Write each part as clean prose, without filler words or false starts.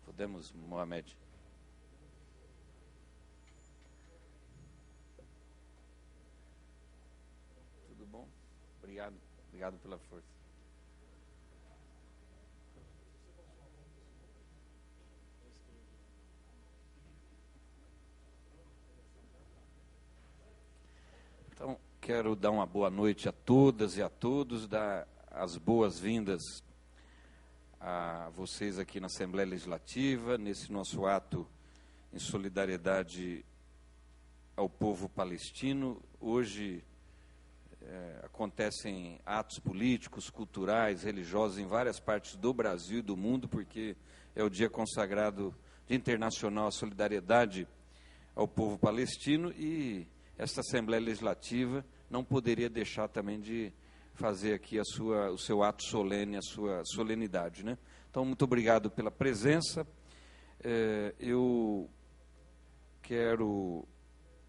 Podemos, Mohamed. Tudo bom? Obrigado pela força. Então, quero dar uma boa noite a todas e a todos, dar as boas-vindas a vocês aqui na Assembleia Legislativa, nesse nosso ato em solidariedade ao povo palestino. Hoje acontecem atos políticos, culturais, religiosos em várias partes do Brasil e do mundo, porque é o dia consagrado de internacional à solidariedade ao povo palestino, e esta Assembleia Legislativa não poderia deixar também de fazer aqui o seu ato solene, a sua solenidade, né? Então, muito obrigado pela presença. Eu quero,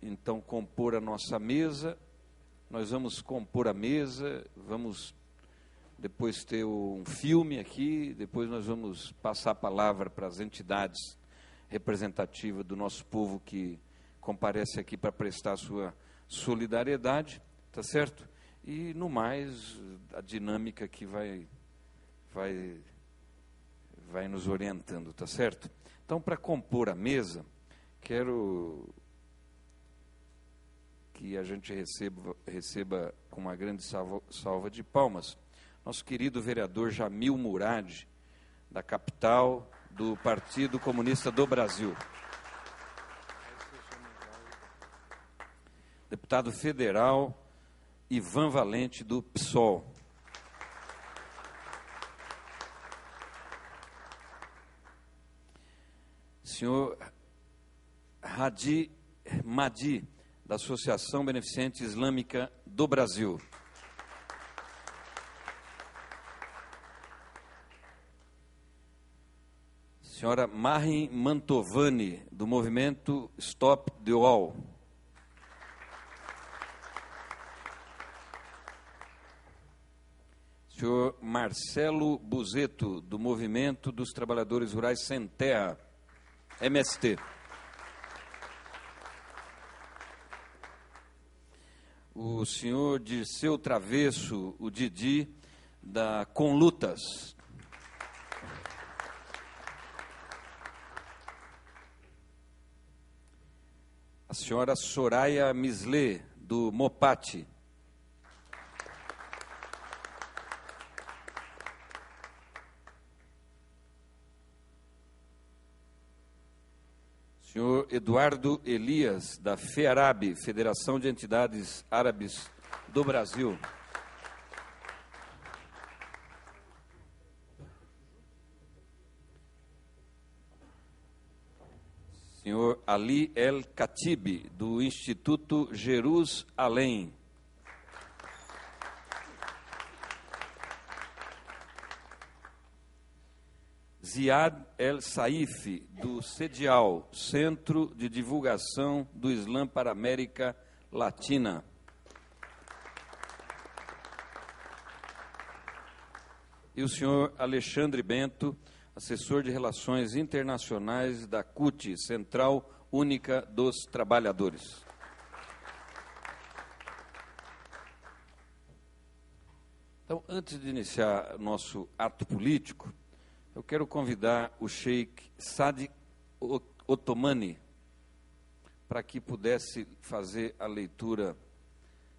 então, compor a nossa mesa. Nós vamos compor a mesa, vamos depois ter um filme aqui, depois nós vamos passar a palavra para as entidades representativas do nosso povo que comparece aqui para prestar a sua solidariedade, tá certo? E, no mais, a dinâmica que vai nos orientando, tá certo? Então, para compor a mesa, quero que a gente receba com uma grande salva de palmas nosso querido vereador Jamil Murad, da capital do Partido Comunista do Brasil. Deputado federal Ivan Valente, do PSOL. Senhor Hadi Madi, da Associação Beneficente Islâmica do Brasil. Senhora Marin Mantovani, do movimento Stop the Wall. Senhor Marcelo Buzeto, do Movimento dos Trabalhadores Rurais Sem Terra, MST. O senhor Dirceu Travesso, o Didi, da Conlutas. A senhora Soraya Mislé, do Mopati. Senhor Eduardo Elias, da FEARAB, Federação de Entidades Árabes do Brasil. Senhor Ali El Khatib, do Instituto Jerusalém. Ziad El Saif, do CEDIAL, Centro de Divulgação do Islã para a América Latina. E o senhor Alexandre Bento, assessor de Relações Internacionais da CUT, Central Única dos Trabalhadores. Então, antes de iniciar nosso ato político, eu quero convidar o Sheikh Sadi Otomani para que pudesse fazer a leitura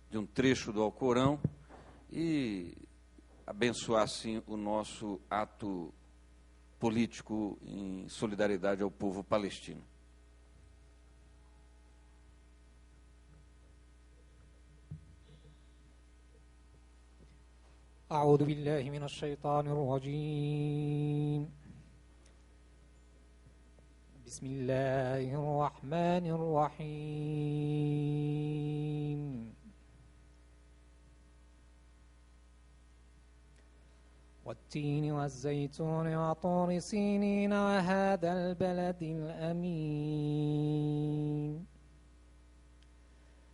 de um trecho do Alcorão e abençoar, assim, o nosso ato político em solidariedade ao povo palestino. أعوذ بالله من الشيطان الرجيم بسم الله الرحمن الرحيم والتين والزيتون وطور سينين وهذا البلد الأمين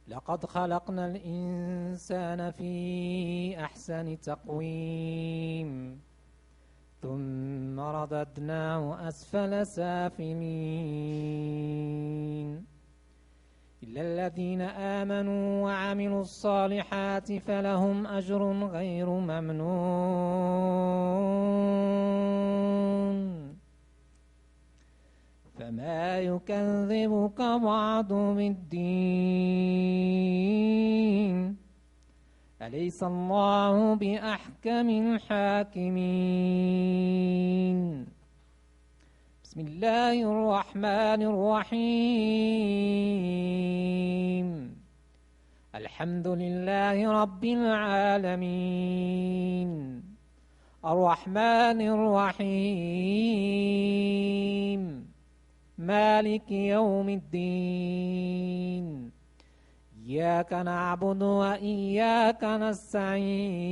لقد خلقنا الإنسان في أحسن تقويم ثم رددناه أسفل سافلين إلا الذين آمنوا وعملوا الصالحات فلهم أجر غير ممنون فما يكذبك بعد بالدين أليس الله بأحكم الحاكمين بسم الله الرحمن الرحيم الحمد لله رب العالمين الرحمن الرحيم مالك يوم الدين إياك نعبد وإياك نستعين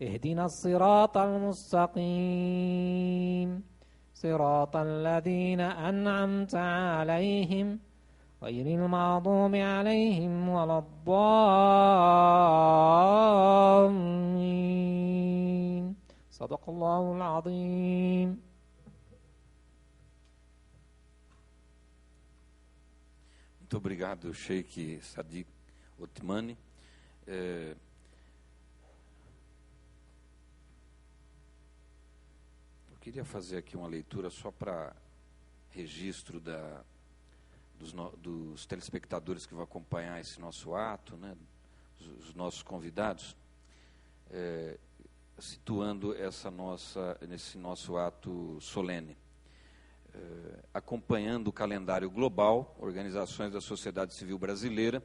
اهدنا الصراط المستقيم صراط الذين أنعمت عليهم غير المغضوب عليهم ولا الضالين صدق الله العظيم. Muito obrigado, Sheikh Sadiq Othmani. Eu queria fazer aqui uma leitura só para registro dos telespectadores que vão acompanhar esse nosso ato, né, os nossos convidados, situando nesse nosso ato solene. Acompanhando o calendário global, organizações da sociedade civil brasileira,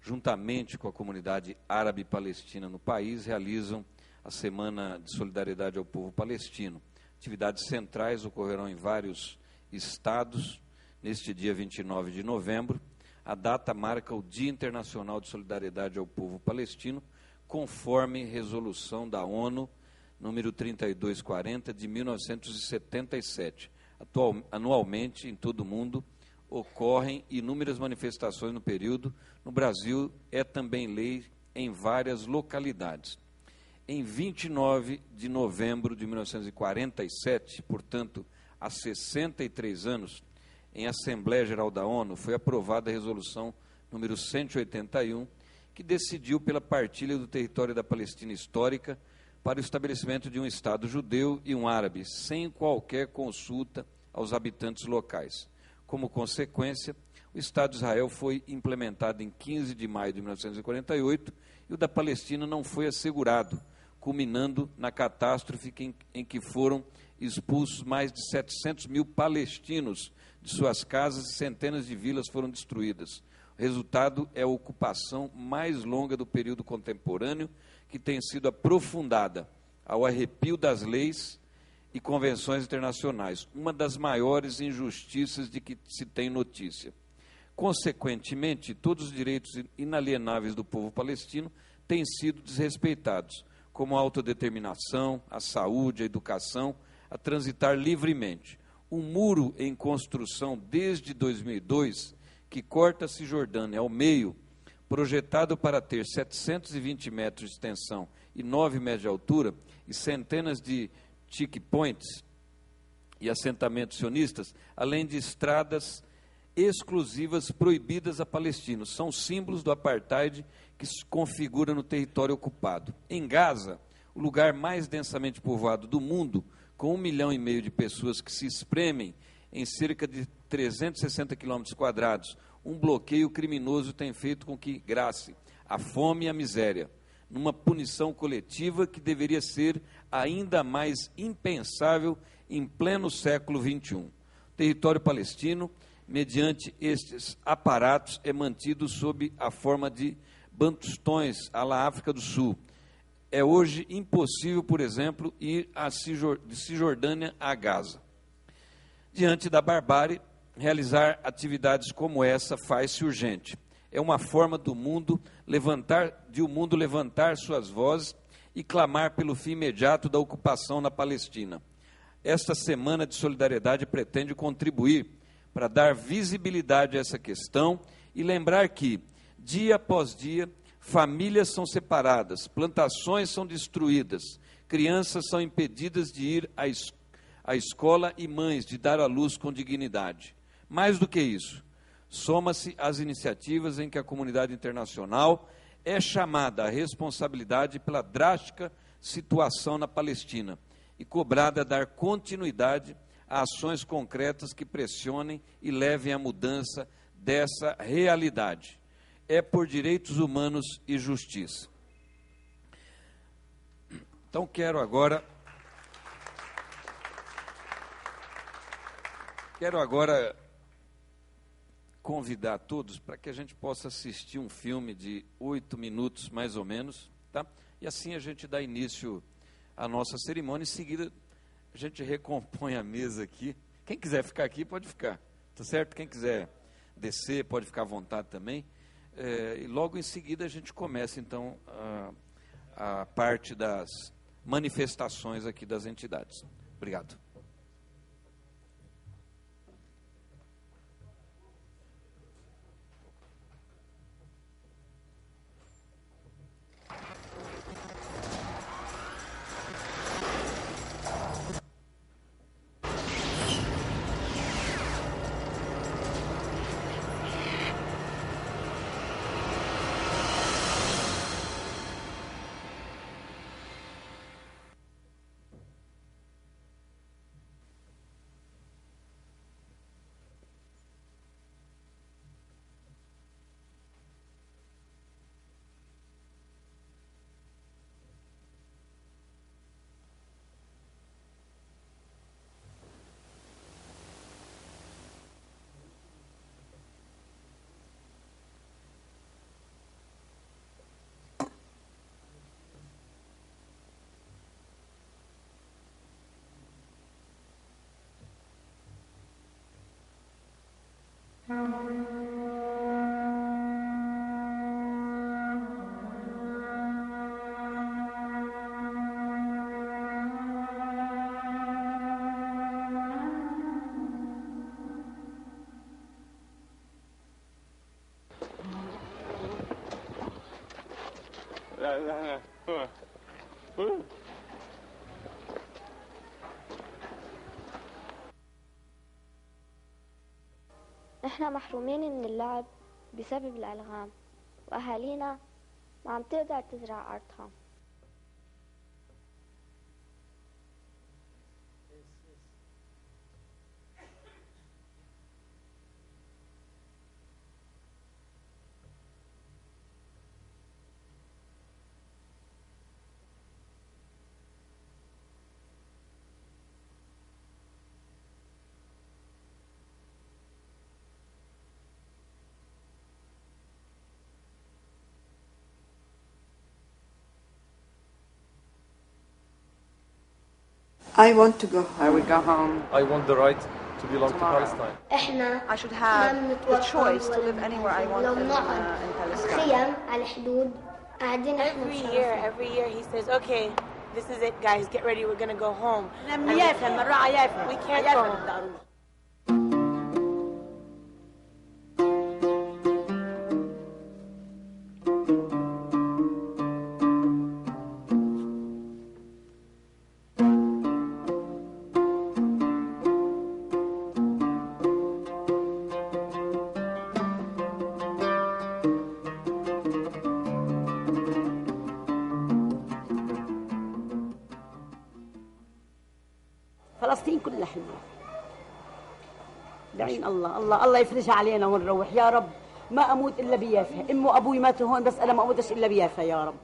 juntamente com a comunidade árabe palestina no país, realizam a Semana de Solidariedade ao Povo Palestino. Atividades centrais ocorrerão em vários estados neste dia 29 de novembro. A data marca o Dia Internacional de Solidariedade ao Povo Palestino, conforme resolução da ONU, número 3240, de 1977. Anualmente, em todo o mundo, ocorrem inúmeras manifestações no período. No Brasil, é também lei em várias localidades. Em 29 de novembro de 1947, portanto, há 63 anos, em Assembleia Geral da ONU, foi aprovada a resolução número 181, que decidiu pela partilha do território da Palestina histórica para o estabelecimento de um Estado judeu e um árabe, sem qualquer consulta aos habitantes locais. Como consequência, o Estado de Israel foi implementado em 15 de maio de 1948 e o da Palestina não foi assegurado, culminando na catástrofe em que foram expulsos mais de 700 mil palestinos de suas casas e centenas de vilas foram destruídas. O resultado é a ocupação mais longa do período contemporâneo, que tem sido aprofundada ao arrepio das leis e convenções internacionais, uma das maiores injustiças de que se tem notícia. Consequentemente, todos os direitos inalienáveis do povo palestino têm sido desrespeitados, como a autodeterminação, a saúde, a educação, a transitar livremente. Um muro em construção desde 2002, que corta a Cisjordânia ao meio, projetado para ter 720 metros de extensão e 9 metros de altura, e centenas de checkpoints e assentamentos sionistas, além de estradas exclusivas proibidas a palestinos. São símbolos do apartheid que se configura no território ocupado. Em Gaza, o lugar mais densamente povoado do mundo, com 1,5 milhão de pessoas que se espremem em cerca de 360 quilômetros quadrados, um bloqueio criminoso tem feito com que grace a fome e a miséria, numa punição coletiva que deveria ser ainda mais impensável em pleno século XXI. O território palestino, mediante estes aparatos, é mantido sob a forma de bantustões à la África do Sul. É hoje impossível, por exemplo, ir de Cisjordânia a Gaza. Diante da barbárie, realizar atividades como essa faz-se urgente. É uma forma do mundo levantar suas vozes e clamar pelo fim imediato da ocupação na Palestina. Esta Semana de Solidariedade pretende contribuir para dar visibilidade a essa questão e lembrar que, dia após dia, famílias são separadas, plantações são destruídas, crianças são impedidas de ir à escola e mães de dar à luz com dignidade. Mais do que isso, soma-se às iniciativas em que a comunidade internacional é chamada à responsabilidade pela drástica situação na Palestina e cobrada a dar continuidade a ações concretas que pressionem e levem à mudança dessa realidade. É por direitos humanos e justiça. Então, quero agora convidar todos para que a gente possa assistir um filme de 8 minutos, mais ou menos, tá? E assim a gente dá início à nossa cerimônia. Em seguida, a gente recompõe a mesa aqui. Quem quiser ficar aqui, pode ficar, tá certo? Quem quiser descer, pode ficar à vontade também. E logo em seguida a gente começa, então, a parte das manifestações aqui das entidades. Obrigado. نحن محرومين من اللعب بسبب الألغام، وأهالينا ما عم تقدر تزرع أرضها. I want to go home. I would go home. I want the right to belong Tomorrow. to Palestine. I should have the choice to live anywhere I want in Palestine. Every year he says, okay, this is it, guys, get ready, we're going to go home. And we can't go home. فلسطين كلها حلوة. دعين الله يفرجها علينا ونروح يا رب. ما أموت إلا بيافا. أمي وأبوي ماتوا هون بس أنا ما أموتش إلا بيافا يا رب.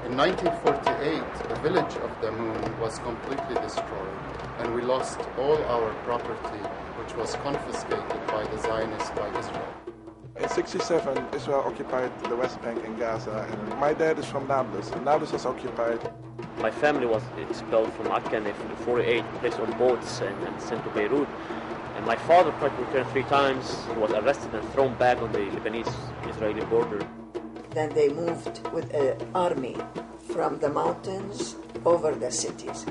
In 1948, the village of Damoun was completely destroyed, and we lost all our property, which was confiscated by the Zionists by Israel. In 1967, Israel occupied the West Bank and Gaza, and my dad is from Nablus, and Nablus was occupied. My family was expelled from Akka in 1948, placed on boats and sent to Beirut. And my father tried to return 3 times. He was arrested and thrown back on the Lebanese-Israeli border. Then they moved with an army from the mountains over the cities.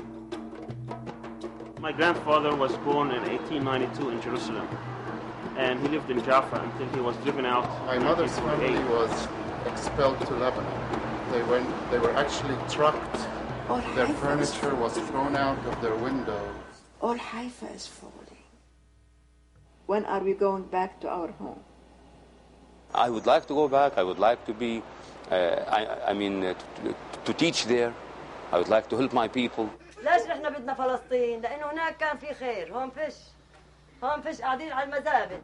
My grandfather was born in 1892 in Jerusalem. and he lived in Jaffa until he was driven out. My mother's family was expelled to Lebanon. They were actually trucked. Their furniture was thrown out of their windows. All Haifa is falling. When are we going back to our home? I would like to go back. I would like to be, to teach there. I would like to help my people. ليش نحن بدنا فلسطين؟ لأنه هناك كان في خير، هون فيش قاعدين على المزابل.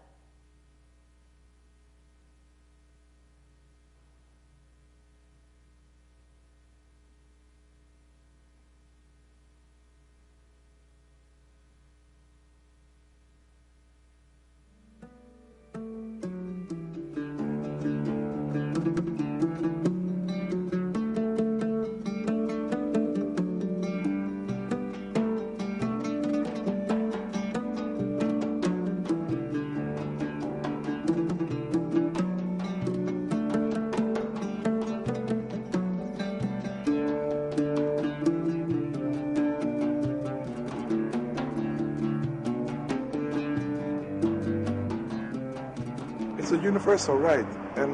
It's a universal right, and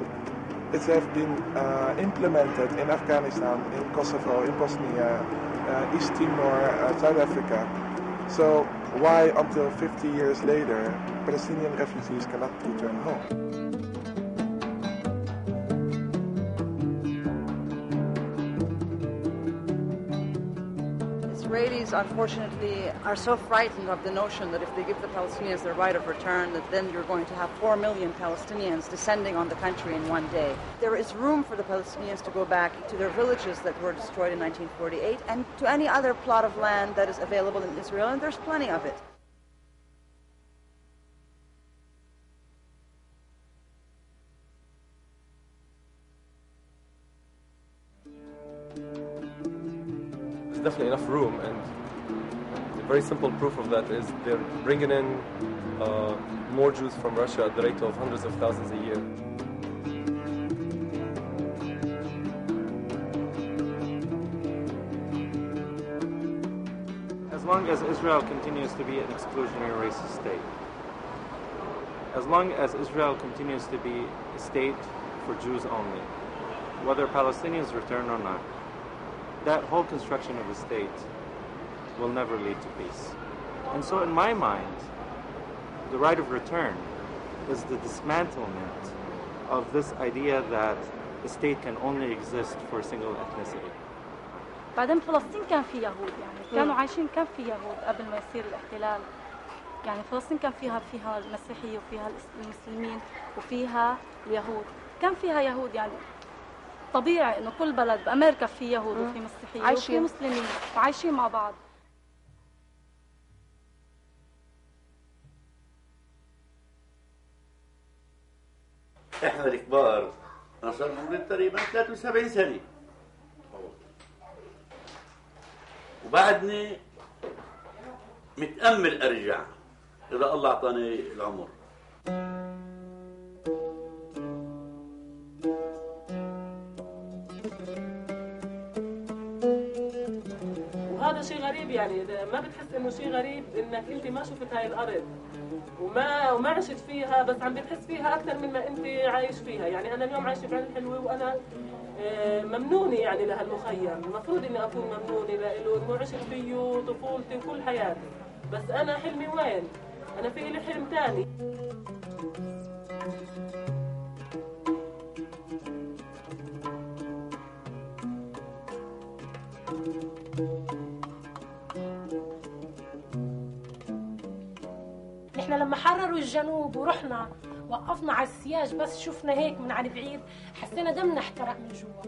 it has been implemented in Afghanistan, in Kosovo, in Bosnia, East Timor, South Africa. So why, until 50 years later, Palestinian refugees cannot return home? Israelis, unfortunately, are so frightened of the notion that if they give the Palestinians their right of return, that then you're going to have 4 million Palestinians descending on the country in one day. There is room for the Palestinians to go back to their villages that were destroyed in 1948 and to any other plot of land that is available in Israel, and there's plenty of it. Definitely enough room, and the very simple proof of that is they're bringing in more Jews from Russia at the rate of hundreds of thousands a year. As long as Israel continues to be an exclusionary racist state, as long as Israel continues to be a state for Jews only, whether Palestinians return or not, that whole construction of a state will never lead to peace. And so in my mind, the right of return is the dismantlement of this idea that the state can only exist for a single ethnicity. بعدين فلسطين كان في يهود، يعني كانوا عايشين، كان في يهود قبل ما يصير الاحتلال. يعني فلسطين كان فيها المسيحية وفيها المسلمين وفيها اليهود، كان فيها يهود. يعني طبيعي انه كل بلد بامريكا في يهود وفي مسيحيين وفي مسلمين وعايشين مع بعض. احنا الكبار انا صار عمري تقريبا 73 سنه وبعدني متامل ارجع اذا الله اعطاني العمر. وهذا شيء غريب، يعني ما بتحس انه شيء غريب انك انت ما شفت هاي الارض وما عشت فيها، بس عم بتحس فيها اكثر من ما انت عايش فيها. يعني انا اليوم عايشه بعين الحلوه وانا ممنونه يعني لهالمخيم، المفروض اني اكون ممنونه له انه عشت فيه طفولتي وكل حياتي، بس انا حلمي وين؟ انا في لي حلم ثاني. نحن لما حرروا الجنوب ورحنا وقفنا على السياج، بس شفنا هيك من عن بعيد حسينا دمنا احترق من جوا.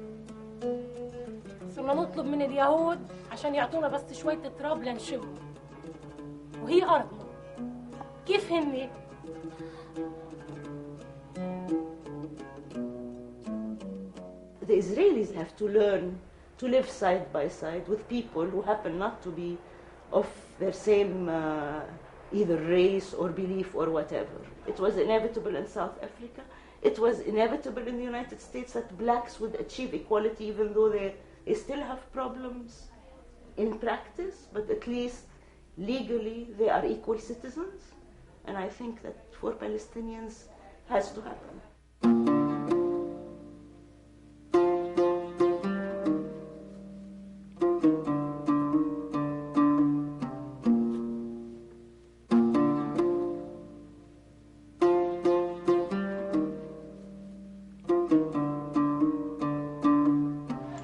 صرنا نطلب من اليهود عشان يعطونا بس شوية تراب لنشم، وهي أرضنا. كيف هني؟ The Israelis have to learn to live side by side with people who happen not to be of their same either race or belief or whatever. It was inevitable in South Africa. It was inevitable in the United States that blacks would achieve equality even though they still have problems in practice, but at least legally they are equal citizens. And I think that for Palestinians has to happen.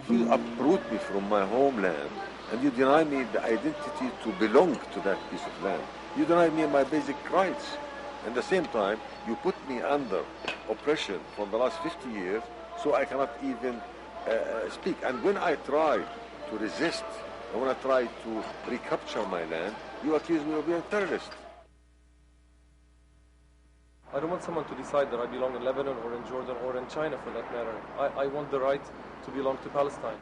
You uproot me from my homeland and you deny me the identity to belong to that piece of land. You deny me my basic rights. At the same time, you put me under oppression for the last 50 years, so I cannot even speak. And when I try to resist, and when I try to recapture my land, you accuse me of being a terrorist. I don't want someone to decide that I belong in Lebanon or in Jordan or in China for that matter. I want the right to belong to Palestine.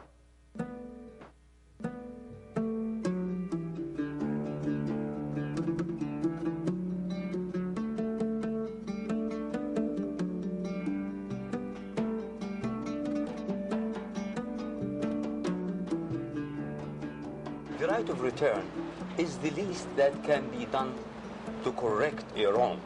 The right of return is the least that can be done to correct a wrong.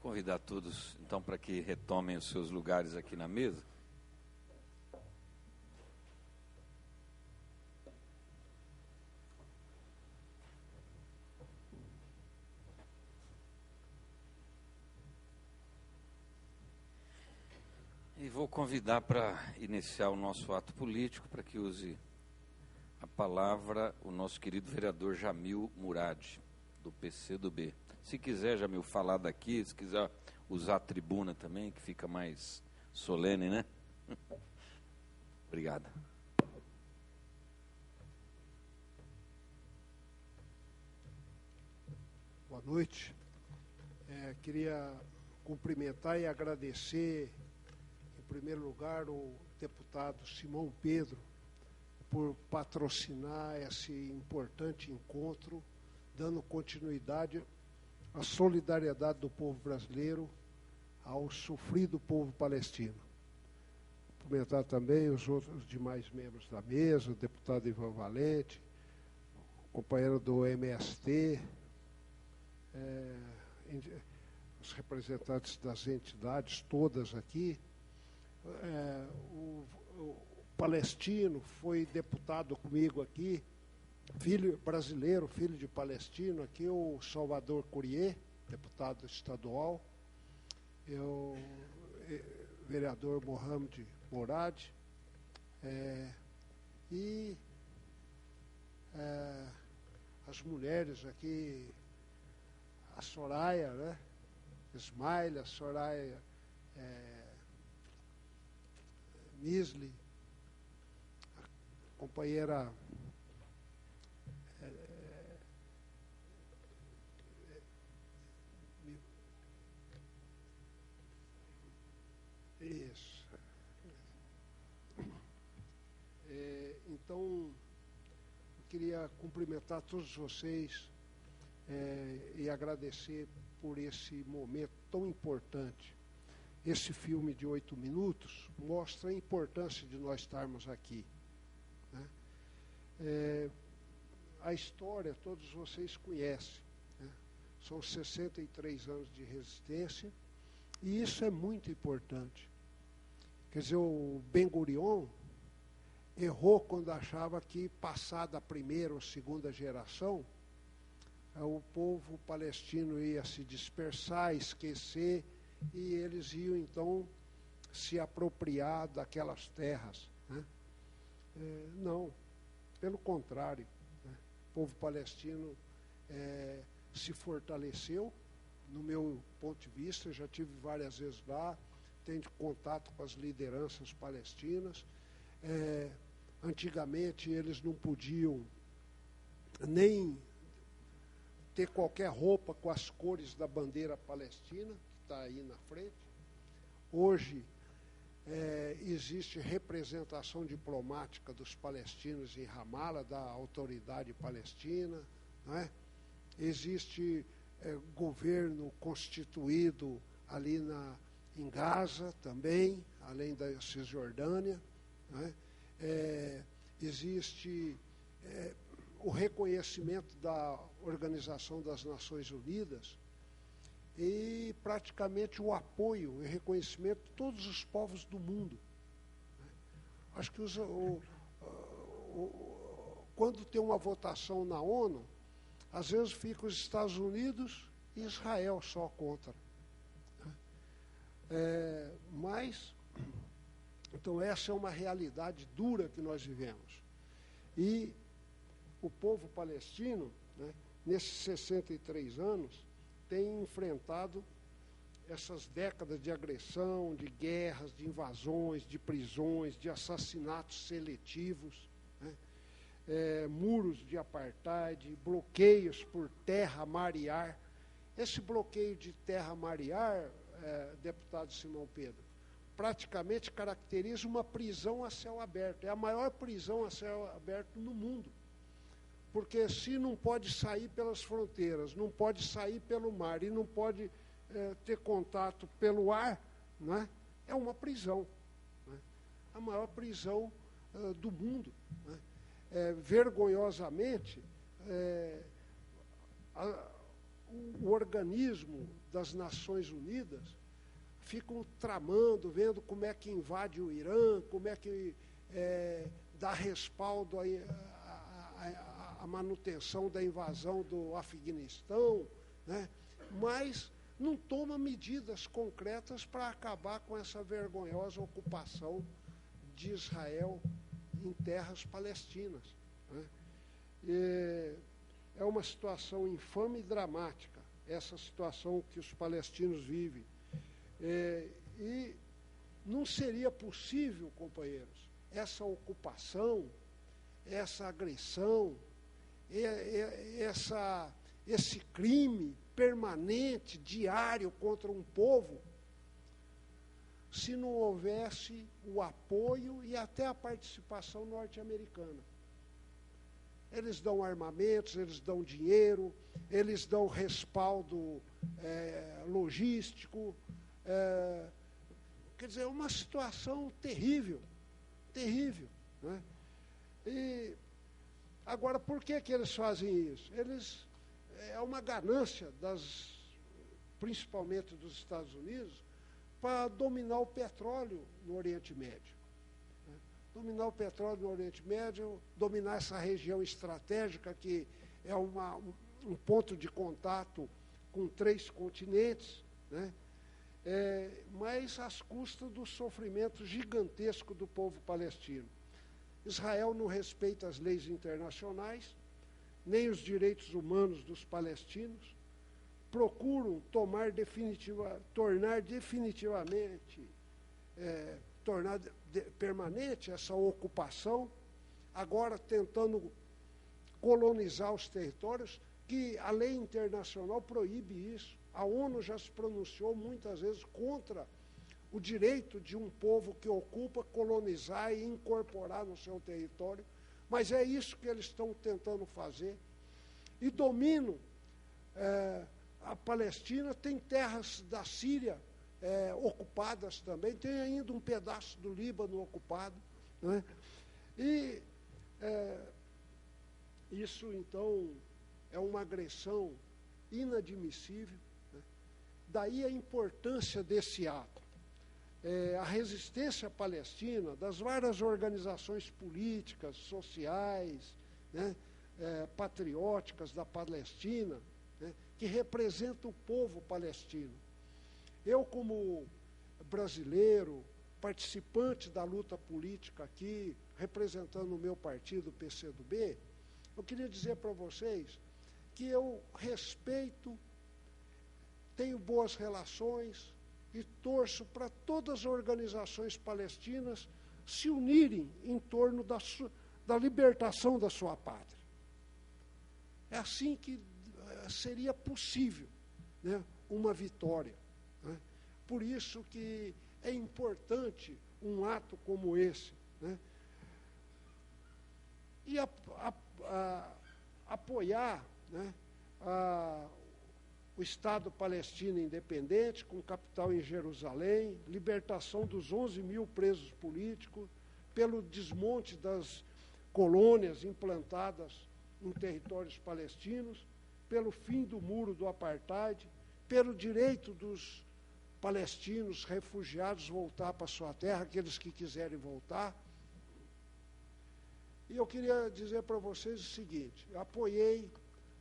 Convidar todos, então, para que retomem os seus lugares aqui na mesa. E vou convidar para iniciar o nosso ato político, para que use a palavra o nosso querido vereador Jamil Murad, do PCdoB. Se quiser, Jamil, falar daqui, se quiser usar a tribuna também, que fica mais solene, né? Obrigado. Boa noite. Queria cumprimentar e agradecer, em primeiro lugar, o deputado Simão Pedro por patrocinar esse importante encontro, dando continuidade à solidariedade do povo brasileiro ao sofrido povo palestino. Cumprimentar também os demais membros da mesa, o deputado Ivan Valente, companheiro do MST, os representantes das entidades todas aqui. O palestino foi deputado comigo aqui, filho brasileiro, filho de palestino, aqui o Salvador Courier, deputado estadual, o vereador Mohamed Morad, e as mulheres aqui, a Soraya, né? Ismail, a Soraya Misli, a companheira isso. Então, eu queria cumprimentar todos vocês e agradecer por esse momento tão importante. Esse filme de 8 minutos mostra a importância de nós estarmos aqui, né? A história todos vocês conhecem, né? São 63 anos de resistência e isso é muito importante. Quer dizer, o Ben Gurion errou quando achava que, passada a primeira ou segunda geração, o povo palestino ia se dispersar, esquecer, e eles iam então se apropriar daquelas terras, né? Não, pelo contrário, né? O povo palestino se fortaleceu, no meu ponto de vista, já tive várias vezes lá, tenho contato com as lideranças palestinas. Antigamente eles não podiam nem ter qualquer roupa com as cores da bandeira palestina, que está aí na frente. Hoje existe representação diplomática dos palestinos em Ramallah, da autoridade palestina, não é? Existe governo constituído ali em Gaza também, além da Cisjordânia, não é? Existe o reconhecimento da Organização das Nações Unidas e praticamente o apoio e reconhecimento de todos os povos do mundo. Acho que quando tem uma votação na ONU, às vezes ficam os Estados Unidos e Israel só contra. Mas, então essa é uma realidade dura que nós vivemos. E o povo palestino, né, nesses 63 anos, tem enfrentado essas décadas de agressão, de guerras, de invasões, de prisões, de assassinatos seletivos, né, muros de apartheid, bloqueios por terra, mar e ar. Esse bloqueio de terra, mar e ar, deputado Simão Pedro, praticamente caracteriza uma prisão a céu aberto. É a maior prisão a céu aberto no mundo. Porque se não pode sair pelas fronteiras, não pode sair pelo mar e não pode ter contato pelo ar, né, é uma prisão. Né, a maior prisão do mundo. Né. Vergonhosamente, o organismo das Nações Unidas ficam tramando, vendo como é que invade o Irã, como é que dá respaldo a manutenção da invasão do Afeganistão, né? Mas não toma medidas concretas para acabar com essa vergonhosa ocupação de Israel em terras palestinas, né? É uma situação infame e dramática, essa situação que os palestinos vivem. E não seria possível, companheiros, essa ocupação, essa agressão, esse crime permanente, diário contra um povo, se não houvesse o apoio e até a participação norte-americana. Eles dão armamentos, eles dão dinheiro, eles dão respaldo logístico. Quer dizer, é uma situação terrível, terrível, né? E agora, por que eles fazem isso? É uma ganância, principalmente dos Estados Unidos, para dominar o petróleo no Oriente Médio. Né? Dominar o petróleo no Oriente Médio, dominar essa região estratégica que é um ponto de contato com 3 continentes, né? Mas às custas do sofrimento gigantesco do povo palestino. Israel não respeita as leis internacionais, nem os direitos humanos dos palestinos, procuram tornar permanente essa ocupação, agora tentando colonizar os territórios, que a lei internacional proíbe isso. A ONU já se pronunciou muitas vezes contra o direito de um povo que ocupa colonizar e incorporar no seu território, mas é isso que eles estão tentando fazer. E dominam a Palestina, tem terras da Síria ocupadas também, tem ainda um pedaço do Líbano ocupado, né? E isso, então, é uma agressão inadmissível, né? Daí a importância desse ato. a resistência palestina, das várias organizações políticas, sociais, né, patrióticas da Palestina, né, que representam o povo palestino. Eu, como brasileiro, participante da luta política aqui, representando o meu partido, o PCdoB, eu queria dizer para vocês que eu respeito, tenho boas relações e torço para todas as organizações palestinas se unirem em torno da libertação da sua pátria. É assim que seria possível, né, uma vitória, né? Por isso que é importante um ato como esse, né? E apoiar, né, o Estado palestino independente, com capital em Jerusalém, libertação dos 11 mil presos políticos, pelo desmonte das colônias implantadas em territórios palestinos, pelo fim do muro do apartheid, pelo direito dos palestinos refugiados voltar para sua terra, aqueles que quiserem voltar. E eu queria dizer para vocês o seguinte: eu apoiei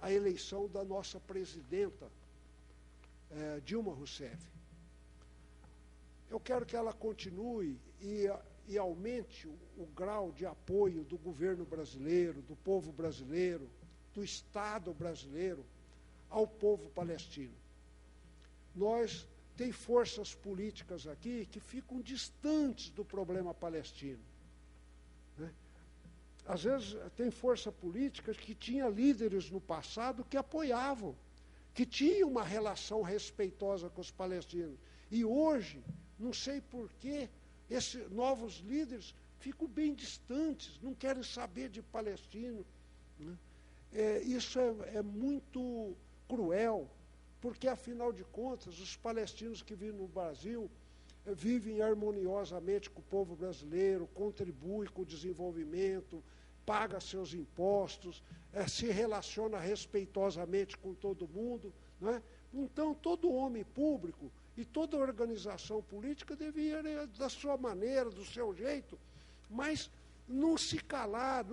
a eleição da nossa presidenta, Dilma Rousseff. Eu quero que ela continue e aumente o grau de apoio do governo brasileiro, do povo brasileiro, do Estado brasileiro ao povo palestino. Nós tem forças políticas aqui que ficam distantes do problema palestino, né? Às vezes tem força política que tinha líderes no passado que apoiavam, que tinham uma relação respeitosa com os palestinos. E hoje, não sei por que, esses novos líderes ficam bem distantes, não querem saber de palestino, né? Isso é muito cruel, porque, afinal de contas, os palestinos que vivem no Brasil vivem harmoniosamente com o povo brasileiro, contribuem com o desenvolvimento, paga seus impostos, se relaciona respeitosamente com todo mundo, né? Então, todo homem público e toda organização política devia, da sua maneira, do seu jeito, mas não se calar,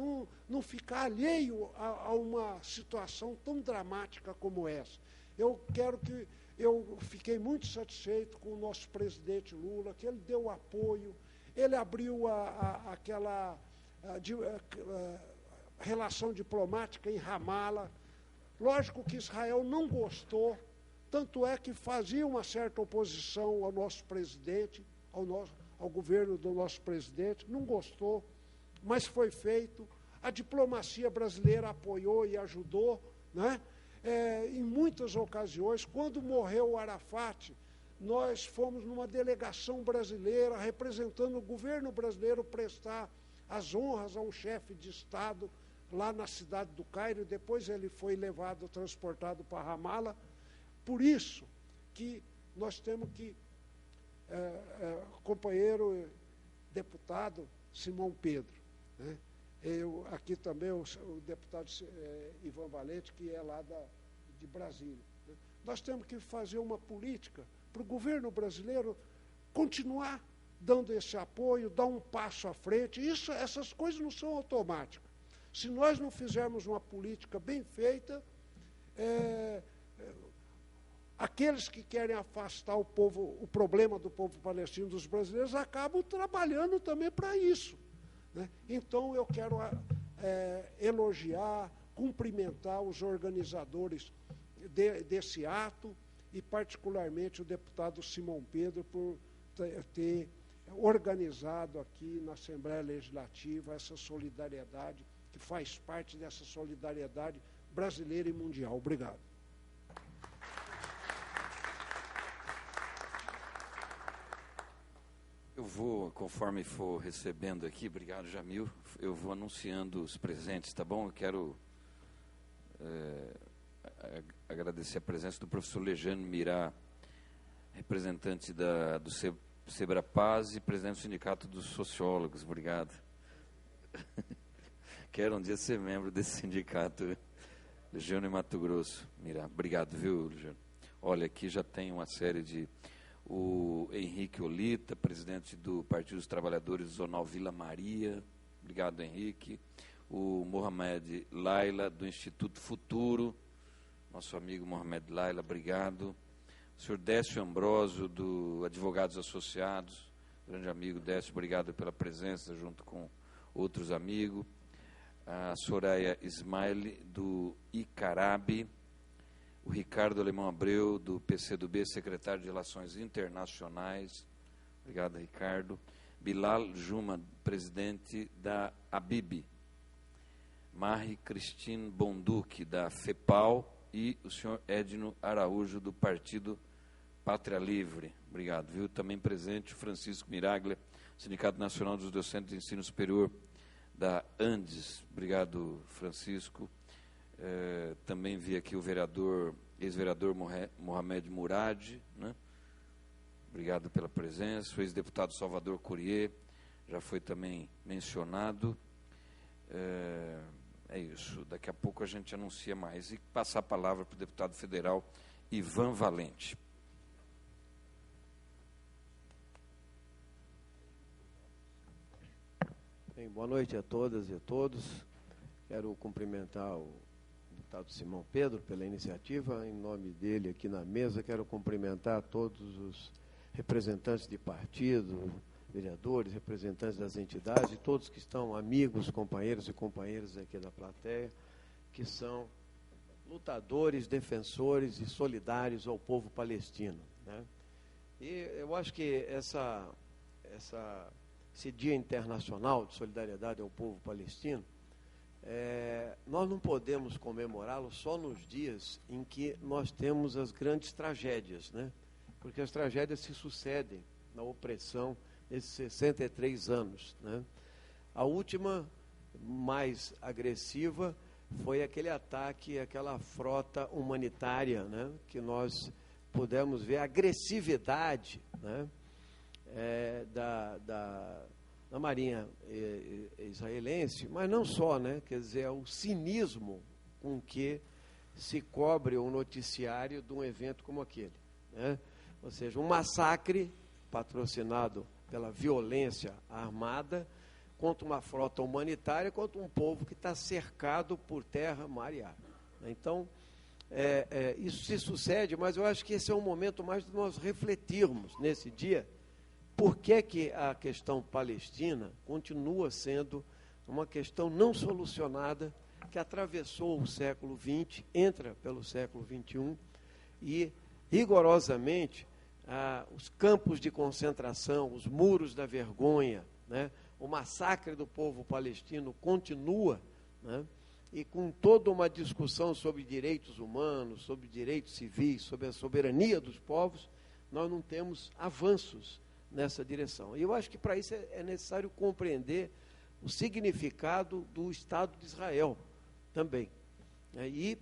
não ficar alheio a uma situação tão dramática como essa. Eu fiquei muito satisfeito com o nosso presidente Lula, que ele deu apoio, ele abriu aquela relação diplomática em Ramala. Lógico que Israel não gostou, tanto é que fazia uma certa oposição ao nosso presidente, ao governo do nosso presidente, não gostou, mas foi feito. A diplomacia brasileira apoiou e ajudou, né? Em muitas ocasiões, quando morreu o Arafat, nós fomos numa delegação brasileira, representando o governo brasileiro, prestar as honras a um chefe de Estado lá na cidade do Cairo. Depois ele foi levado, transportado para Ramala. Por isso que nós temos que, companheiro deputado Simão Pedro, né? Aqui também o deputado Ivan Valente, que é lá de Brasília, né? Nós temos que fazer uma política para o governo brasileiro continuar dando esse apoio, dar um passo à frente. Essas coisas não são automáticas. Se nós não fizermos uma política bem feita, aqueles que querem afastar o problema do povo palestino dos brasileiros acabam trabalhando também para isso, né? Então, eu quero elogiar, cumprimentar os organizadores desse ato e, particularmente, o deputado Simão Pedro por ter organizado aqui na Assembleia Legislativa essa solidariedade, que faz parte dessa solidariedade brasileira e mundial. Obrigado. Eu vou, conforme for recebendo aqui, obrigado, Jamil, eu vou anunciando os presentes, tá bom? Eu quero agradecer a presença do professor Lejano Mirá, representante do Sebrapaz e presidente do Sindicato dos Sociólogos. Obrigado. Quero um dia ser membro desse sindicato, Lejano e Mato Grosso. Mirá, obrigado, viu, Lejano? Olha, aqui já tem uma série de... o Henrique Olita, presidente do Partido dos Trabalhadores Zonal Vila Maria, obrigado, Henrique, o Mohamed Laila, do Instituto Futuro, nosso amigo Mohamed Laila, obrigado, o senhor Décio Ambrosio, do Advogados Associados, grande amigo Décio, obrigado pela presença, junto com outros amigos, a Soraya Ismaili, do Icarabe, o Ricardo Alemão Abreu, do PCdoB, secretário de Relações Internacionais, obrigado, Ricardo, Bilal Juma, presidente da ABIB, Marie Christine Bonduque, da FEPAL, e o senhor Edno Araújo, do Partido Pátria Livre, obrigado, viu? Também presente o Francisco Miraglia, Sindicato Nacional dos Docentes de Ensino Superior da Andes, obrigado, Francisco. Também vi aqui o ex-vereador Mohamed Murad, né? Obrigado pela presença, o ex-deputado Salvador Courier, já foi também mencionado. É isso, daqui a pouco a gente anuncia mais. E passar a palavra para o deputado federal Ivan Valente. Bem, boa noite a todas e a todos. Quero cumprimentar o deputado Simão Pedro pela iniciativa. Em nome dele aqui na mesa, quero cumprimentar todos os representantes de partido, vereadores, representantes das entidades, e todos que estão amigos, companheiros e companheiras aqui da plateia, que são lutadores, defensores e solidários ao povo palestino, né? E eu acho que esse Dia Internacional de Solidariedade ao Povo Palestino, nós não podemos comemorá-lo só nos dias em que nós temos as grandes tragédias, né? Porque as tragédias se sucedem na opressão nesses 63 anos, né? A última, mais agressiva, foi aquele ataque, aquela frota humanitária, né? Que nós pudemos ver a agressividade, né? Da Marinha israelense, mas não só, né? Quer dizer, o cinismo com que se cobre o noticiário de um evento como aquele, né? Ou seja, um massacre patrocinado pela violência armada contra uma frota humanitária, contra um povo que está cercado por terra, mar e ar. Então, isso se sucede, mas eu acho que esse é um momento mais de nós refletirmos nesse dia por que a questão palestina continua sendo uma questão não solucionada, que atravessou o século XX, entra pelo século XXI, e rigorosamente os campos de concentração, os muros da vergonha, né? O massacre do povo palestino continua, né? E com toda uma discussão sobre direitos humanos, sobre direitos civis, sobre a soberania dos povos, nós não temos avanços nessa direção. E eu acho que para isso é necessário compreender o significado do Estado de Israel também, né? E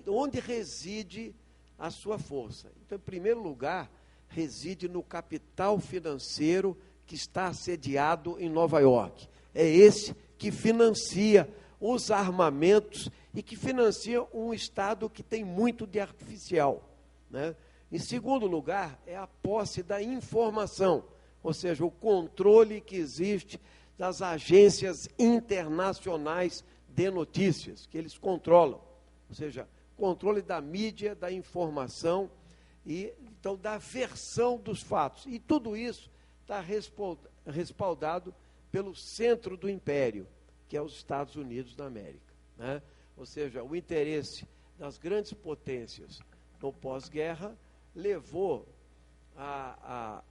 onde reside a sua força. Então, em primeiro lugar, reside no capital financeiro que está assediado em Nova York. É esse que financia os armamentos e que financia um Estado que tem muito de artificial, né? Em segundo lugar, é a posse da informação, ou seja, o controle que existe das agências internacionais de notícias, que eles controlam, ou seja, controle da mídia, da informação e, então, da versão dos fatos. E tudo isso está respaldado pelo centro do império, que é os Estados Unidos da América, né? Ou seja, o interesse das grandes potências no pós-guerra levou a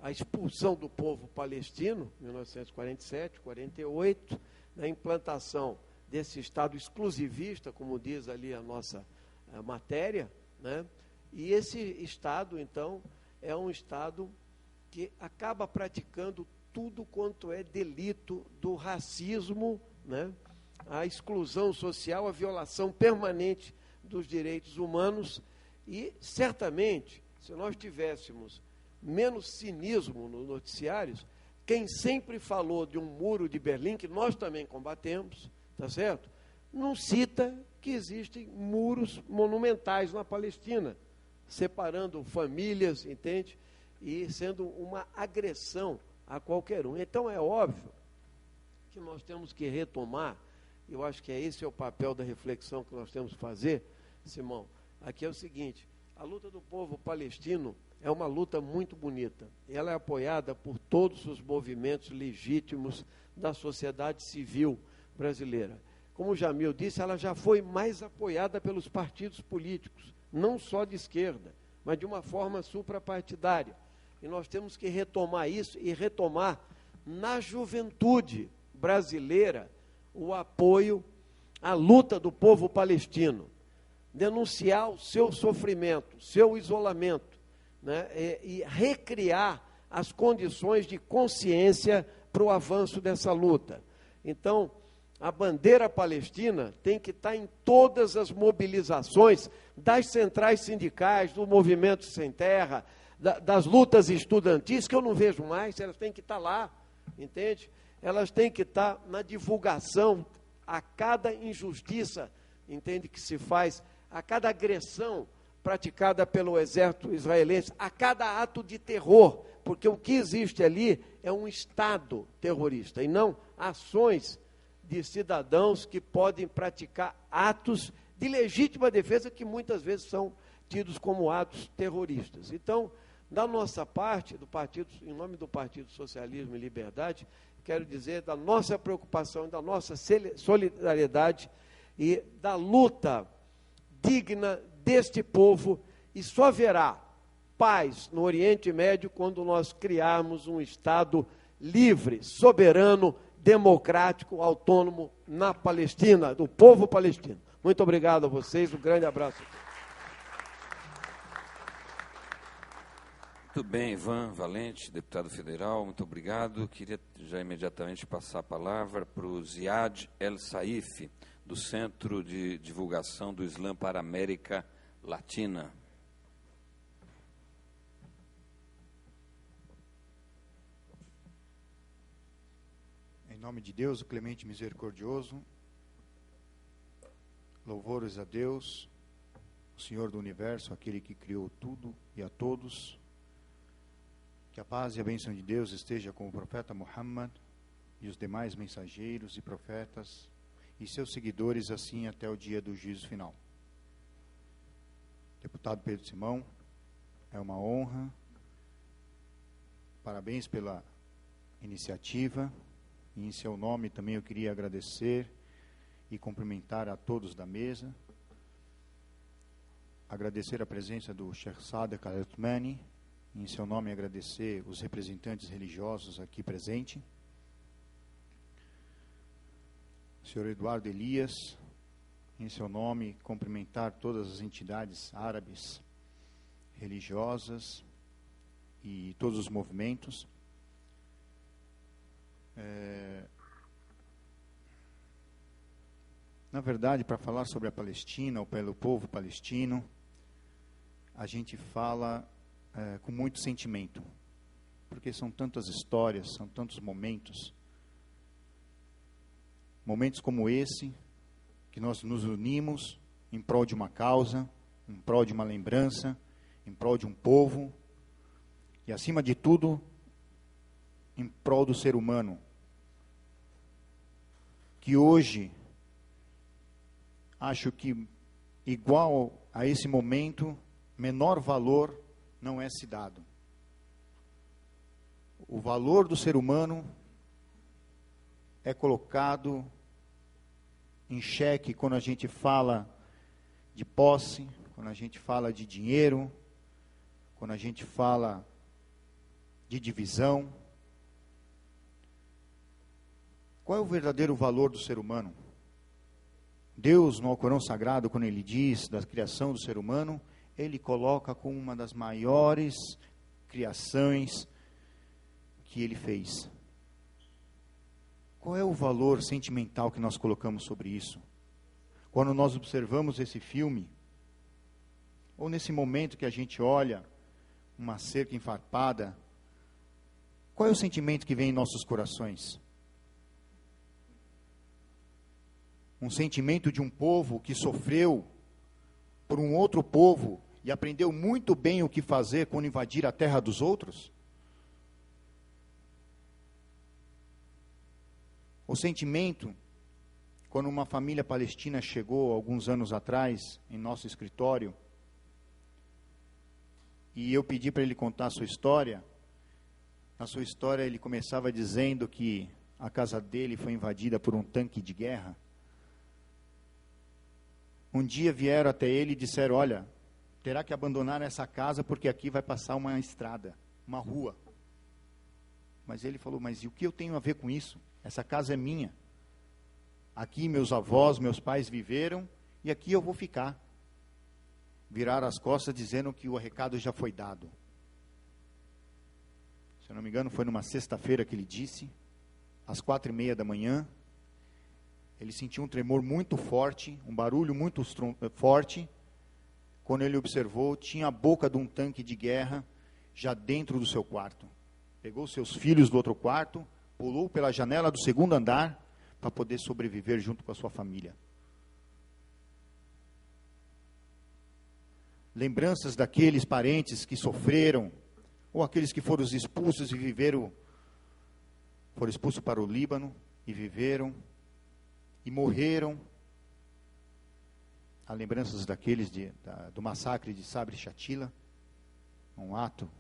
expulsão do povo palestino, em 1947, 48, na implantação desse Estado exclusivista, como diz ali a nossa matéria, né? E esse Estado, então, é um Estado que acaba praticando tudo quanto é delito do racismo, né? A exclusão social, a violação permanente dos direitos humanos. E, certamente, se nós tivéssemos menos cinismo nos noticiários, quem sempre falou de um muro de Berlim, que nós também combatemos, tá certo? Não cita que existem muros monumentais na Palestina, separando famílias, entende? E sendo uma agressão a qualquer um. Então é óbvio que nós temos que retomar, eu acho que esse é o papel da reflexão que nós temos que fazer, Simão. Aqui é o seguinte, a luta do povo palestino é uma luta muito bonita. Ela é apoiada por todos os movimentos legítimos da sociedade civil brasileira. Como o Jamil disse, ela já foi mais apoiada pelos partidos políticos, não só de esquerda, mas de uma forma suprapartidária. E nós temos que retomar isso e retomar na juventude brasileira o apoio à luta do povo palestino, denunciar o seu sofrimento, seu isolamento, né, e recriar as condições de consciência para o avanço dessa luta. Então, a bandeira palestina tem que estar em todas as mobilizações das centrais sindicais, do Movimento Sem Terra, das lutas estudantis, que eu não vejo mais, elas têm que estar lá, entende? Elas têm que estar na divulgação a cada injustiça, entende, que se faz, a cada agressão praticada pelo exército israelense, a cada ato de terror, porque o que existe ali é um Estado terrorista, e não ações de cidadãos que podem praticar atos de legítima defesa, que muitas vezes são tidos como atos terroristas. Então, da nossa parte, em nome do Partido Socialismo e Liberdade, quero dizer da nossa preocupação, da nossa solidariedade e da luta digna deste povo, e só haverá paz no Oriente Médio quando nós criarmos um Estado livre, soberano, democrático, autônomo na Palestina, do povo palestino. Muito obrigado a vocês, um grande abraço. Muito bem, Ivan Valente, deputado federal, muito obrigado. Queria já imediatamente passar a palavra para o Ziad El Saif, do Centro de Divulgação do Islã para a América Latina. Em nome de Deus, o clemente misericordioso, louvores a Deus, o Senhor do Universo, aquele que criou tudo e a todos. Que a paz e a bênção de Deus esteja com o profeta Muhammad e os demais mensageiros e profetas e seus seguidores, assim até o dia do juízo final. Deputado Pedro Simão, é uma honra. Parabéns pela iniciativa. E em seu nome também eu queria agradecer e cumprimentar a todos da mesa. Agradecer a presença do Sheikh Sadek Al-Othmani. Em seu nome agradecer os representantes religiosos aqui presentes. Senhor Eduardo Elias, em seu nome cumprimentar todas as entidades árabes religiosas e todos os movimentos. Na verdade, para falar sobre a Palestina, ou pelo povo palestino, a gente fala com muito sentimento, porque são tantas histórias, são tantos momentos como esse, que nós nos unimos em prol de uma causa, em prol de uma lembrança, em prol de um povo, e acima de tudo, em prol do ser humano, que hoje, acho que igual a esse momento, menor valor não é se dado. O valor do ser humano é colocado em xeque quando a gente fala de posse, quando a gente fala de dinheiro, quando a gente fala de divisão. Qual é o verdadeiro valor do ser humano? Deus, no Alcorão Sagrado, quando Ele diz da criação do ser humano, Ele coloca como uma das maiores criações que Ele fez. Qual é o valor sentimental que nós colocamos sobre isso? Quando nós observamos esse filme, ou nesse momento que a gente olha uma cerca enfarpada, qual é o sentimento que vem em nossos corações? Um sentimento de um povo que sofreu por um outro povo e aprendeu muito bem o que fazer quando invadir a terra dos outros? O sentimento, quando uma família palestina chegou alguns anos atrás em nosso escritório, e eu pedi para ele contar a sua história. Na sua história ele começava dizendo que a casa dele foi invadida por um tanque de guerra. Um dia vieram até ele e disseram, olha, terá que abandonar essa casa porque aqui vai passar uma estrada, uma rua. Mas ele falou, mas e o que eu tenho a ver com isso? Essa casa é minha. Aqui meus avós, meus pais viveram e aqui eu vou ficar. Viraram as costas dizendo que o recado já foi dado. Se eu não me engano, foi numa sexta-feira que ele disse, às 4:30 da manhã, ele sentiu um tremor muito forte, um barulho muito forte. Quando ele observou, tinha a boca de um tanque de guerra já dentro do seu quarto. Pegou seus filhos do outro quarto, pulou pela janela do segundo andar para poder sobreviver junto com a sua família. Lembranças daqueles parentes que sofreram, ou aqueles que foram expulsos e viveram, foram expulsos para o Líbano e viveram e morreram. Há lembranças daqueles do massacre de Sabra e Shatila, um ato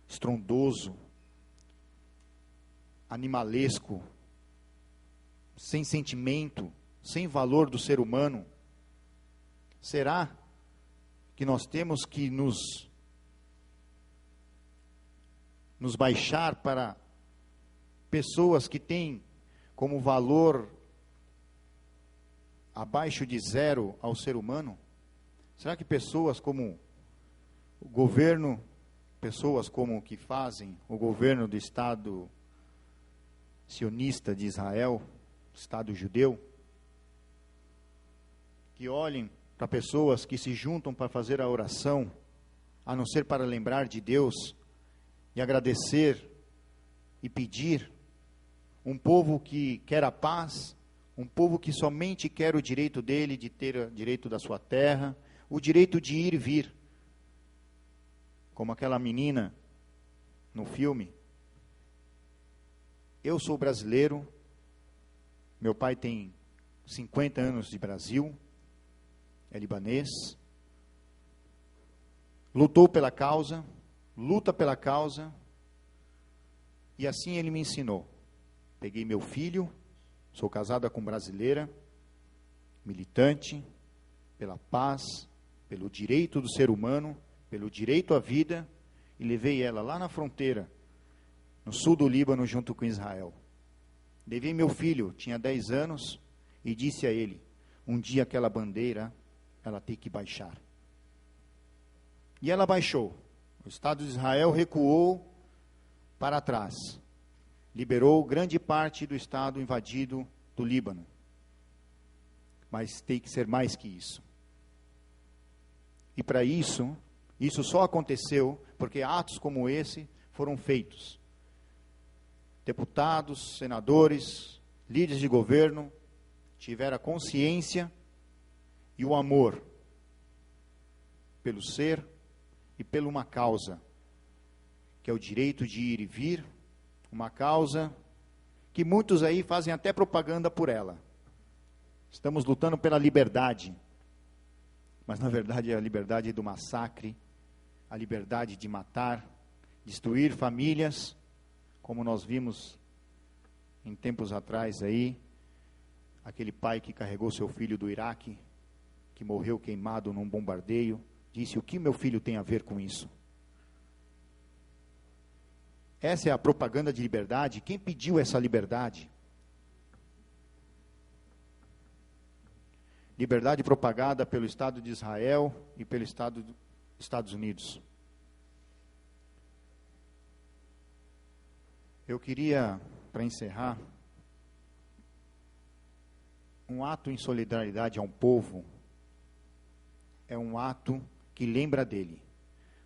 estrondoso, animalesco, sem sentimento, sem valor do ser humano. Será que nós temos que nos baixar para pessoas que têm como valor abaixo de zero ao ser humano? Será que pessoas como o governo, pessoas como o que fazem o governo do Estado sionista de Israel, Estado judeu, que olhem para pessoas que se juntam para fazer a oração, a não ser para lembrar de Deus e agradecer e pedir, um povo que quer a paz, um povo que somente quer o direito dele de ter o direito da sua terra, o direito de ir e vir, como aquela menina no filme. Eu sou brasileiro, meu pai tem 50 anos de Brasil, é libanês, lutou pela causa, luta pela causa, e assim ele me ensinou. Peguei meu filho, sou casada com brasileira, militante pela paz, pelo direito do ser humano, pelo direito à vida, e levei ela lá na fronteira, no sul do Líbano, junto com Israel. Levei meu filho, tinha 10 anos, e disse a ele, um dia aquela bandeira, ela tem que baixar. E ela baixou. O Estado de Israel recuou para trás. Liberou grande parte do Estado invadido do Líbano. Mas tem que ser mais que isso. E para isso só aconteceu porque atos como esse foram feitos. Deputados, senadores, líderes de governo tiveram a consciência e o amor pelo ser e pela uma causa, que é o direito de ir e vir, uma causa que muitos aí fazem até propaganda por ela. Estamos lutando pela liberdade, mas na verdade é a liberdade do massacre, a liberdade de matar, destruir famílias, como nós vimos em tempos atrás aí, aquele pai que carregou seu filho do Iraque, que morreu queimado num bombardeio, disse, o que meu filho tem a ver com isso? Essa é a propaganda de liberdade. Quem pediu essa liberdade? Liberdade propagada pelo Estado de Israel e pelo Estado dos Estados Unidos. Eu queria, para encerrar, um ato em solidariedade a um povo é um ato que lembra dele.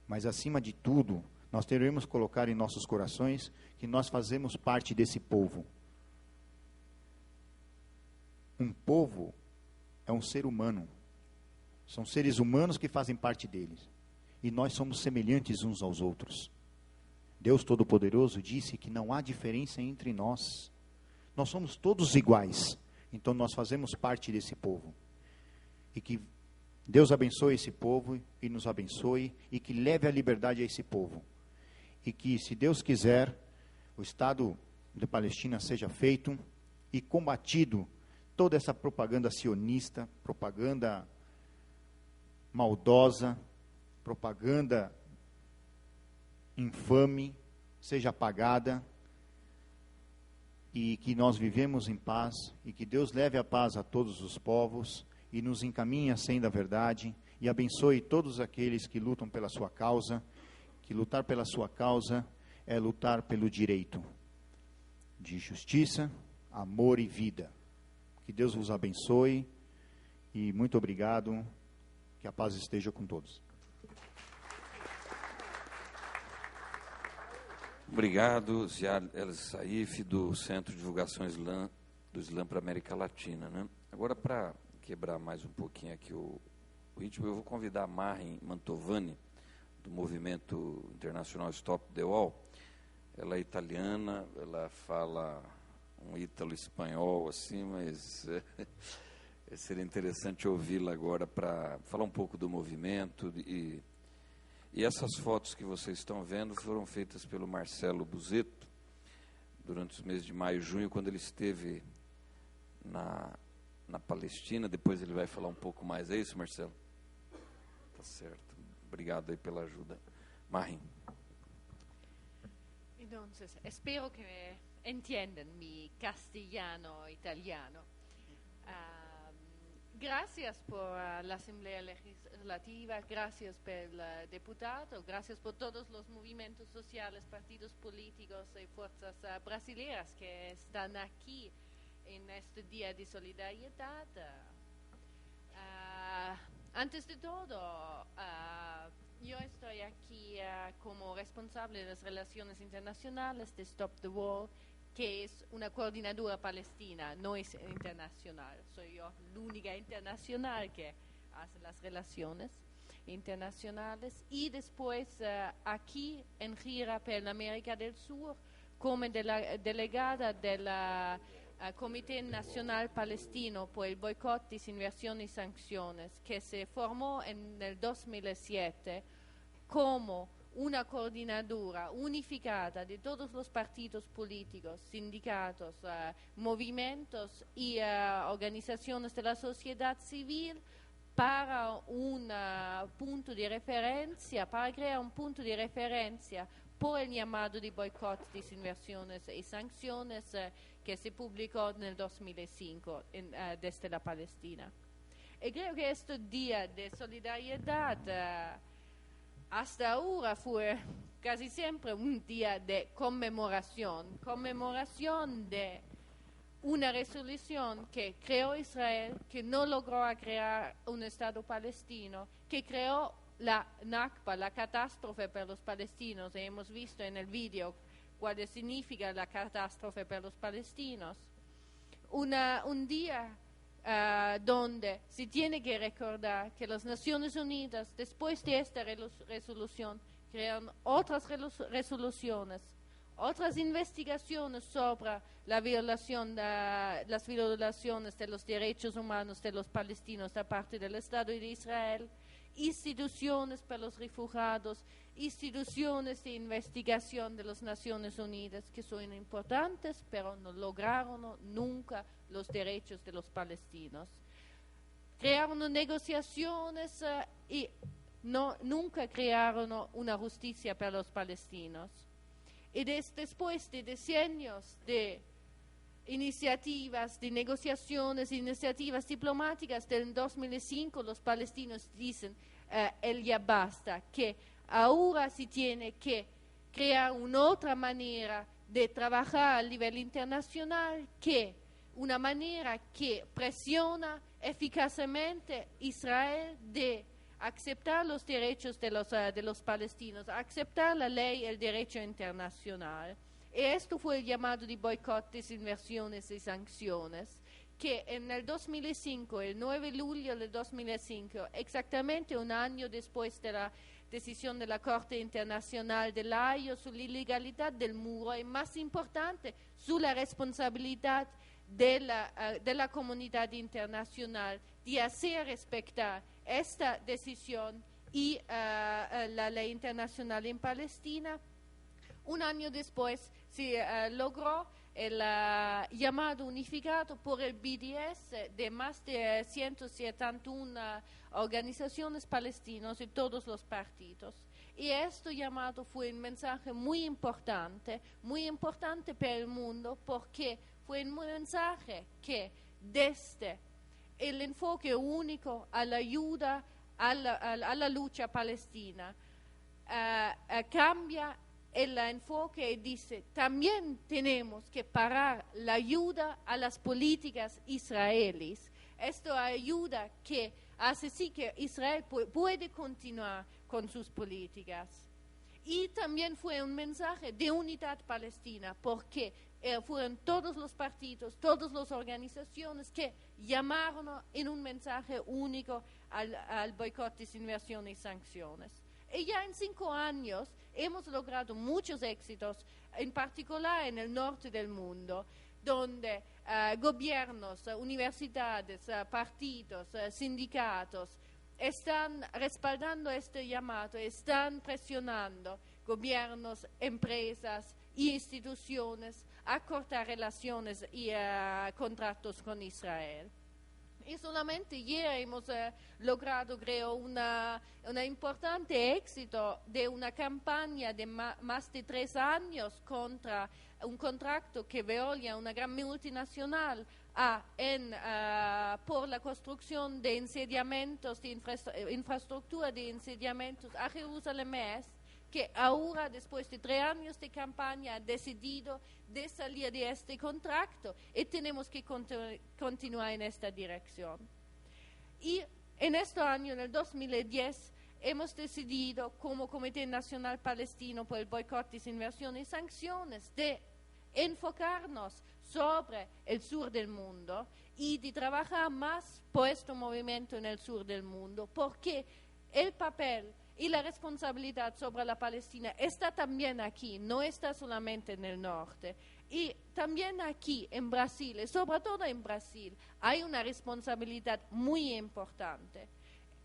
Mas, acima de tudo, nós teremos que colocar em nossos corações que nós fazemos parte desse povo. Um povo é um ser humano. São seres humanos que fazem parte deles. e nós somos semelhantes uns aos outros. Deus Todo-Poderoso disse que não há diferença entre nós. Nós somos todos iguais. Então nós fazemos parte desse povo. E que Deus abençoe esse povo e nos abençoe e que leve a liberdade a esse povo. E que, se Deus quiser, o Estado de Palestina seja feito e combatido toda essa propaganda sionista, propaganda maldosa, propaganda infame, seja apagada, e que nós vivemos em paz, e que Deus leve a paz a todos os povos, e nos encaminhe a senda da verdade, e abençoe todos aqueles que lutam pela sua causa, que lutar pela sua causa é lutar pelo direito de justiça, amor e vida. Que Deus vos abençoe, e muito obrigado, que a paz esteja com todos. Obrigado, Ziad El Saif, do Centro de Divulgação do Islã para a América Latina, né? Agora, para quebrar mais um pouquinho aqui o ritmo, eu vou convidar a Marin Mantovani, do movimento internacional Stop the Wall. Ela é italiana, ela fala um ítalo-espanhol, assim, mas seria interessante ouvi-la agora para falar um pouco do movimento. E essas fotos que vocês estão vendo foram feitas pelo Marcelo Buzetto durante os meses de maio e junho, quando ele esteve na Palestina. Depois ele vai falar um pouco mais. É isso, Marcelo? Tá certo. Obrigado aí pela ajuda. Marin. Entonces, espero que me entiendan mi castellano italiano. Gracias por la Asamblea Legislativa, gracias por el diputado, gracias por todos los movimientos sociales, partidos políticos y fuerzas brasileñas que están aquí en este Día de Solidaridad. Antes de todo, yo estoy aquí como responsable de las relaciones internacionales de Stop the Wall, que es una coordinadora palestina, no es internacional. Soy yo la única internacional que hace las relaciones internacionales. Y después aquí en gira por América del Sur como delegada del Comité Nacional Palestino por el Boicot, Disinversión y Sanciones, que se formó en el 2007 como una coordinadora unificada de todos los partidos políticos, sindicatos, movimientos y organizaciones de la sociedad civil para un punto de referencia, para crear un punto de referencia por el llamado de boicot, desinversiones y sanciones que se publicó en el 2005 desde la Palestina. Y creo que este día de solidaridad hasta ahora fue casi siempre un día de conmemoración de una resolución que creó Israel, que no logró crear un Estado palestino, que creó la Nakba, la catástrofe para los palestinos. Y hemos visto en el vídeo cuál significa la catástrofe para los palestinos. Un día donde se tiene que recordar que las Naciones Unidas, después de esta resolución, crearon otras resoluciones, otras investigaciones sobre las violaciones de los derechos humanos de los palestinos da parte del Estado de Israel, instituciones para los refugiados, instituciones de investigación de las Naciones Unidas que son importantes, pero no lograron nunca los derechos de los palestinos. Crearon negociaciones y nunca crearon una justicia para los palestinos. Y después de decenios de iniciativas, de negociaciones, iniciativas diplomáticas, del 2005 los palestinos dicen el ya basta, que ahora se tiene que crear una otra manera de trabajar a nivel internacional, que una manera que presiona eficazmente a Israel de aceptar los derechos de los palestinos, aceptar la ley y el derecho internacional. Y esto fue el llamado de boicot, desinversiones y sanciones, que en el 2005, el 9 de julio del 2005, exactamente un año después de decisión de la Corte Internacional de La Haya sobre la ilegalidad del muro y, más importante, sobre la responsabilidad de la comunidad internacional de hacer respetar esta decisión y la ley internacional en Palestina. Un año después se logró el llamado unificado por el BDS de más de 171 organizaciones palestinas y todos los partidos. Y este llamado fue un mensaje muy importante para el mundo, porque fue un mensaje que desde el enfoque único a la ayuda a la lucha palestina cambia el enfoque y dice, también tenemos que parar la ayuda a las políticas israelíes. Esto ayuda que hace sí que Israel puede continuar con sus políticas. Y también fue un mensaje de unidad palestina, porque fueron todos los partidos, todas las organizaciones que llamaron en un mensaje único al boicot, desinversión y sanciones. Y ya en 5 años hemos logrado muchos éxitos, en particular en el norte del mundo, donde gobiernos, universidades, partidos, sindicatos están respaldando este llamado, están presionando gobiernos, empresas e instituciones a cortar relaciones y contratos con Israel. Y solamente ayer hemos logrado, creo, un importante éxito de una campaña de más de 3 años contra un contrato que Veolia, una gran multinacional, por la construcción de insediamentos, de infraestructura de insediamentos a Jerusalén Este, que ahora, después de 3 años de campaña, ha decidido de salir de este contrato y tenemos que continuar en esta dirección. Y en este año, en el 2010, hemos decidido como Comité Nacional Palestino por el Boicot, Desinversión y Sanciones de enfocarnos sobre el sur del mundo y de trabajar más por este movimiento en el sur del mundo, porque el papel y la responsabilidad sobre la Palestina está también aquí, no está solamente en el norte. Y también aquí en Brasil, y sobre todo en Brasil, hay una responsabilidad muy importante.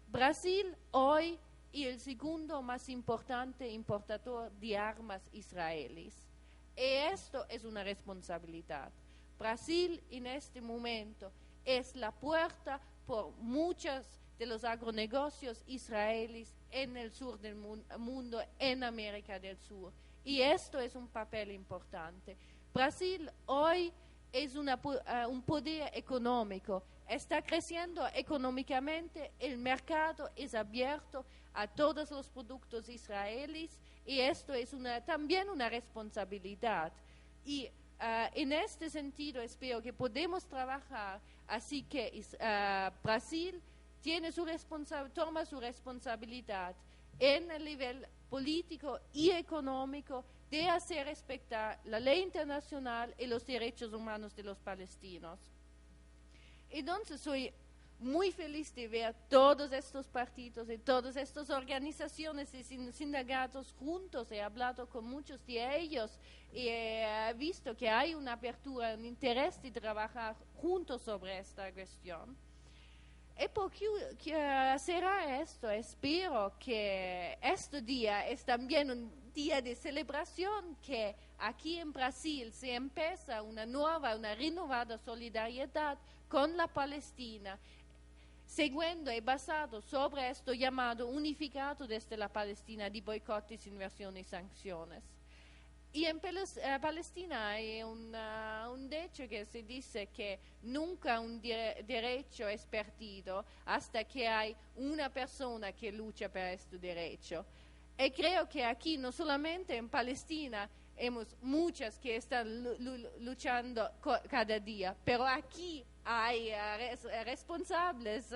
Brasil hoy es el segundo más importante importador de armas israelíes. Y esto es una responsabilidad. Brasil en este momento es la puerta por muchos de los agronegocios israelíes en el sur del mundo, en América del Sur. Y esto es un papel importante. Brasil hoy es un poder económico, está creciendo económicamente, el mercado es abierto a todos los productos israelíes y esto es también una responsabilidad. Y en este sentido espero que podemos trabajar así que Brasil toma su responsabilidad en el nivel político y económico de hacer respetar la ley internacional y los derechos humanos de los palestinos. Entonces soy muy feliz de ver todos estos partidos y todas estas organizaciones y sindicatos juntos. He hablado con muchos de ellos y he visto que hay una apertura, un interés de trabajar juntos sobre esta cuestión. ¿Y por qué será esto? Espero que este día es también un día de celebración, que aquí en Brasil se empieza una renovada solidaridad con la Palestina, siguiendo y basado sobre esto llamado unificado desde la Palestina de boicot, desinversión y sanciones. Y en Palestina hay un dicho que se dice que nunca un derecho es perdido hasta que hay una persona que lucha por este derecho. Y creo que aquí, no solamente en Palestina, hemos muchas que están luchando cada día, pero aquí hay responsables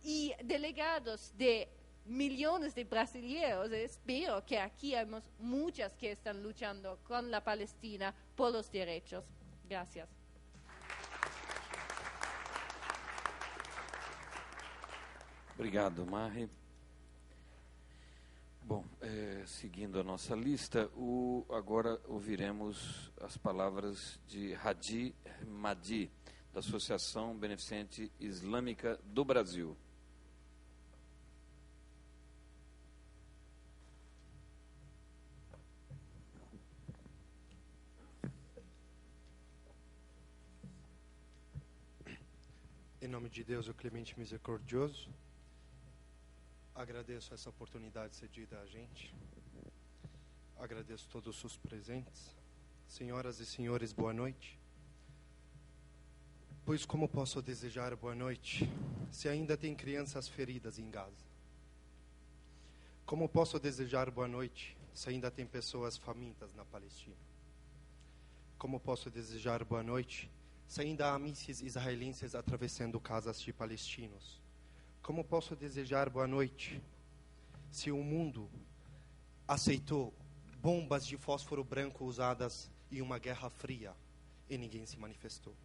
y delegados de millones de brasileños. Espero que aquí hay muchas que están luchando con la Palestina por los derechos. Gracias. Obrigado, Mari. Bom, seguindo a nossa lista, agora ouviremos as palavras de Hadi Mahdi, da Associação Beneficente Islâmica do Brasil. Em nome de Deus, o Clemente Misericordioso, agradeço essa oportunidade cedida a gente. Agradeço todos os presentes. Senhoras e senhores, boa noite. Pois como posso desejar boa noite se ainda tem crianças feridas em Gaza? Como posso desejar boa noite se ainda tem pessoas famintas na Palestina? Como posso desejar boa noite se ainda há mísseis israelenses atravessando casas de palestinos? Como posso desejar boa noite se o mundo aceitou bombas de fósforo branco usadas em uma guerra fria e ninguém se manifestou?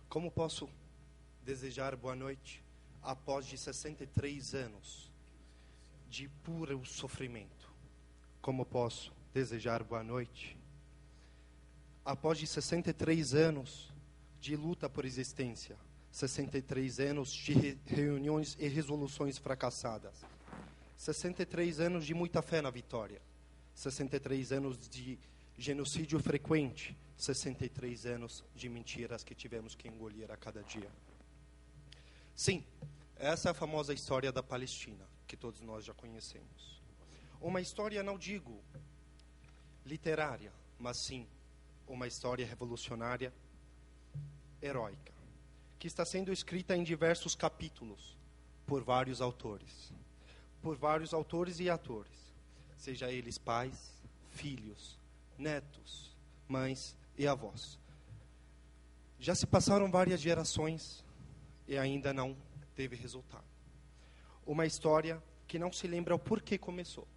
Como posso desejar boa noite após de 63 anos de puro sofrimento? Como posso desejar boa noite após de 63 anos de luta por existência, 63 anos de reuniões e resoluções fracassadas, 63 anos de muita fé na vitória, 63 anos de genocídio frequente, 63 anos de mentiras que tivemos que engolir a cada dia? Sim, essa é a famosa história da Palestina, que todos nós já conhecemos. Uma história, não digo literária, mas sim uma história revolucionária, heróica, que está sendo escrita em diversos capítulos por vários autores e atores, seja eles pais, filhos, netos, mães e avós. Já se passaram várias gerações e ainda não teve resultado. Uma história que não se lembra o porquê começou,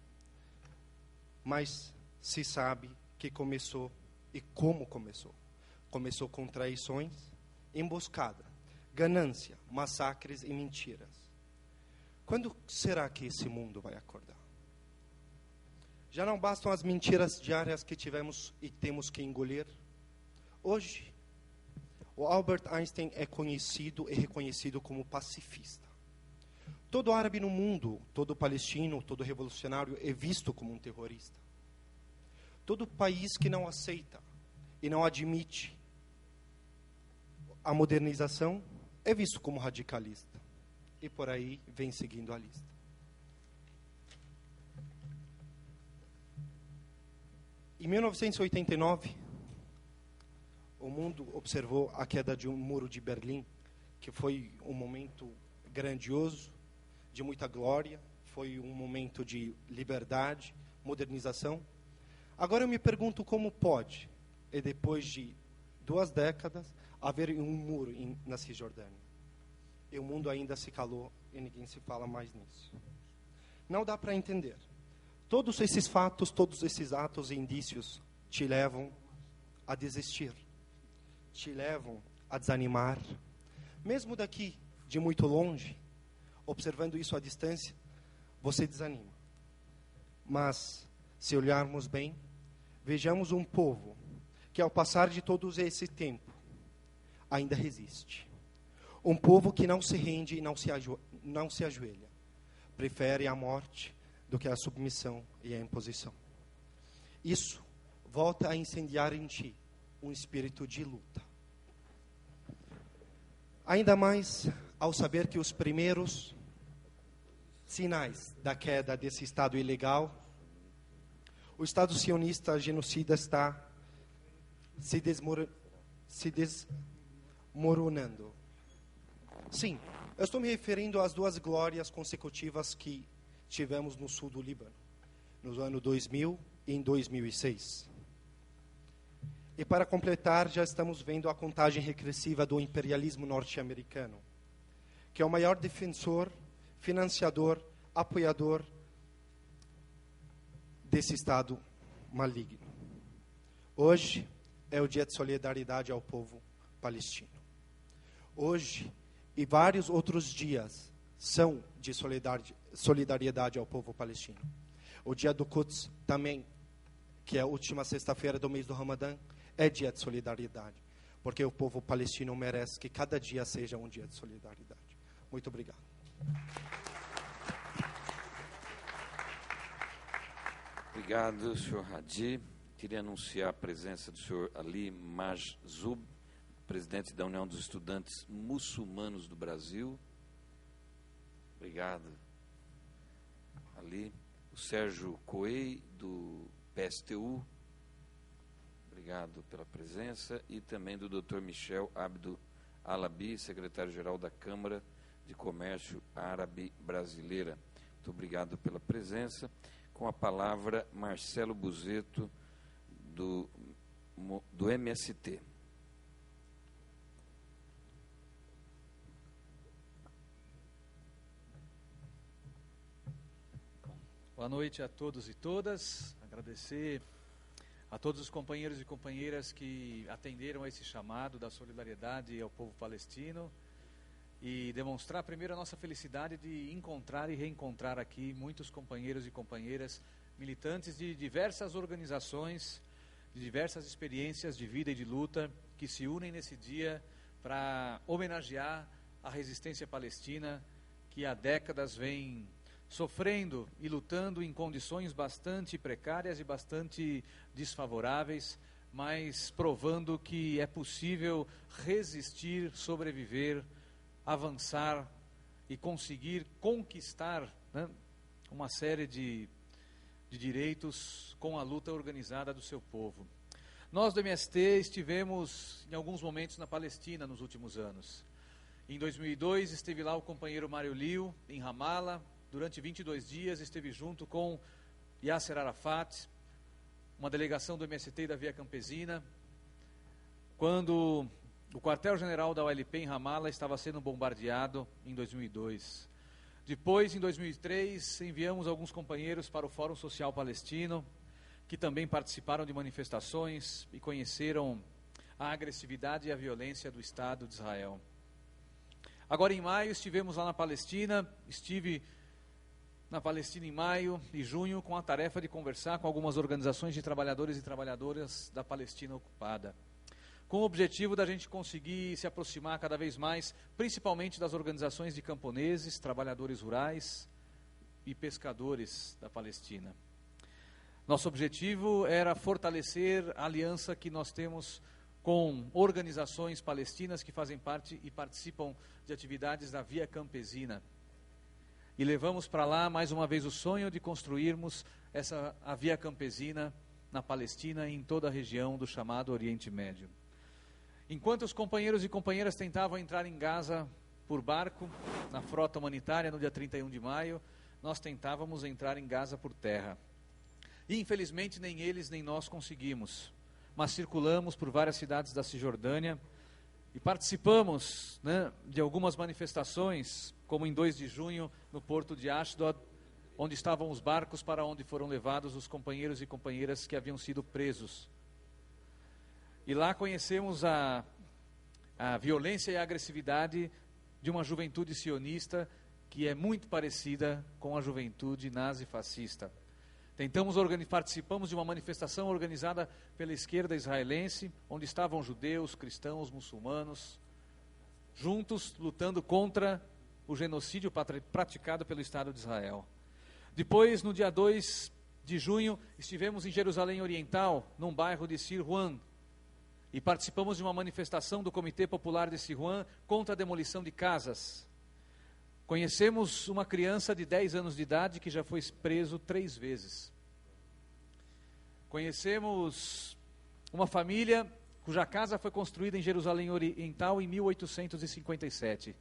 mas se sabe que começou e como começou. Começou com traições, emboscada, ganância, massacres e mentiras. Quando será que esse mundo vai acordar? Já não bastam as mentiras diárias que tivemos e temos que engolir? Hoje, o Albert Einstein é conhecido e reconhecido como pacifista. Todo árabe no mundo, todo palestino, todo revolucionário é visto como um terrorista. Todo país que não aceita e não admite a modernização é visto como radicalista. E por aí vem seguindo a lista. Em 1989, o mundo observou a queda de um muro de Berlim, que foi um momento grandioso, de muita glória, foi um momento de liberdade, modernização. Agora eu me pergunto como pode, e depois de 2 décadas, haver um muro na Cisjordânia. E o mundo ainda se calou e ninguém se fala mais nisso. Não dá para entender. Todos esses fatos, todos esses atos e indícios te levam a desistir, te levam a desanimar. Mesmo daqui, de muito longe, observando isso à distância, você desanima. Mas, se olharmos bem, vejamos um povo que, ao passar de todo esse tempo, ainda resiste. Um povo que não se rende e não se ajoelha. Prefere a morte do que a submissão e a imposição. Isso volta a incendiar em ti um espírito de luta. Ainda mais ao saber que os primeiros sinais da queda desse Estado ilegal, o Estado sionista genocida está se desmoronando. Sim, eu estou me referindo às 2 glórias consecutivas que tivemos no sul do Líbano, no ano 2000 e em 2006. E para completar, já estamos vendo a contagem regressiva do imperialismo norte-americano, que é o maior defensor, financiador, apoiador desse Estado maligno. Hoje é o dia de solidariedade ao povo palestino. Hoje e vários outros dias são de solidariedade ao povo palestino. O dia do Quds também, que é a última sexta-feira do mês do Ramadã, é dia de solidariedade, porque o povo palestino merece que cada dia seja um dia de solidariedade. Muito obrigado. Obrigado, senhor Hadi. Queria anunciar a presença do senhor Ali Majzoub, presidente da União dos Estudantes Muçulmanos do Brasil. Obrigado, Ali. O Sérgio Coei, do PSTU. Obrigado pela presença. E também do Dr. Michel Abdo Alabi, secretário-geral da Câmara de Comércio Árabe Brasileira. Muito obrigado pela presença. Com a palavra, Marcelo Buzeto, do MST. Boa noite a todos e todas. Agradecer a todos os companheiros e companheiras que atenderam a esse chamado da solidariedade ao povo palestino e demonstrar primeiro a nossa felicidade de encontrar e reencontrar aqui muitos companheiros e companheiras militantes de diversas organizações, de diversas experiências de vida e de luta que se unem nesse dia para homenagear a resistência palestina que há décadas vem sofrendo e lutando em condições bastante precárias e bastante desfavoráveis, mas provando que é possível resistir, sobreviver, avançar e conseguir conquistar, né, uma série de direitos com a luta organizada do seu povo. Nós do MST estivemos em alguns momentos na Palestina nos últimos anos. Em 2002 esteve lá o companheiro Mário Liu, em Ramallah. Durante 22 dias esteve junto com Yasser Arafat, uma delegação do MST e da Via Campesina, quando o quartel-general da OLP em Ramallah estava sendo bombardeado em 2002. Depois, em 2003, enviamos alguns companheiros para o Fórum Social Palestino, que também participaram de manifestações e conheceram a agressividade e a violência do Estado de Israel. Agora, em maio, estivemos lá na Palestina. Estive na Palestina em maio e junho com a tarefa de conversar com algumas organizações de trabalhadores e trabalhadoras da Palestina ocupada, com o objetivo da gente conseguir se aproximar cada vez mais, principalmente das organizações de camponeses, trabalhadores rurais e pescadores da Palestina. Nosso objetivo era fortalecer a aliança que nós temos com organizações palestinas que fazem parte e participam de atividades da Via Campesina. E levamos para lá, mais uma vez, o sonho de construirmos a Via Campesina na Palestina e em toda a região do chamado Oriente Médio. Enquanto os companheiros e companheiras tentavam entrar em Gaza por barco, na frota humanitária, no dia 31 de maio, nós tentávamos entrar em Gaza por terra. E, infelizmente, nem eles nem nós conseguimos. Mas circulamos por várias cidades da Cisjordânia e participamos, né, de algumas manifestações, como em 2 de junho, no porto de Ashdod, onde estavam os barcos para onde foram levados os companheiros e companheiras que haviam sido presos. E lá conhecemos a violência e a agressividade de uma juventude sionista que é muito parecida com a juventude nazi-fascista. Participamos de uma manifestação organizada pela esquerda israelense, onde estavam judeus, cristãos, muçulmanos, juntos lutando contra o genocídio praticado pelo Estado de Israel. Depois, no dia 2 de junho, estivemos em Jerusalém Oriental, num bairro de Sirwan, e participamos de uma manifestação do Comitê Popular de Sirwan contra a demolição de casas. Conhecemos uma criança de 10 anos de idade que já foi preso 3 vezes. Conhecemos uma família cuja casa foi construída em Jerusalém Oriental em 1857.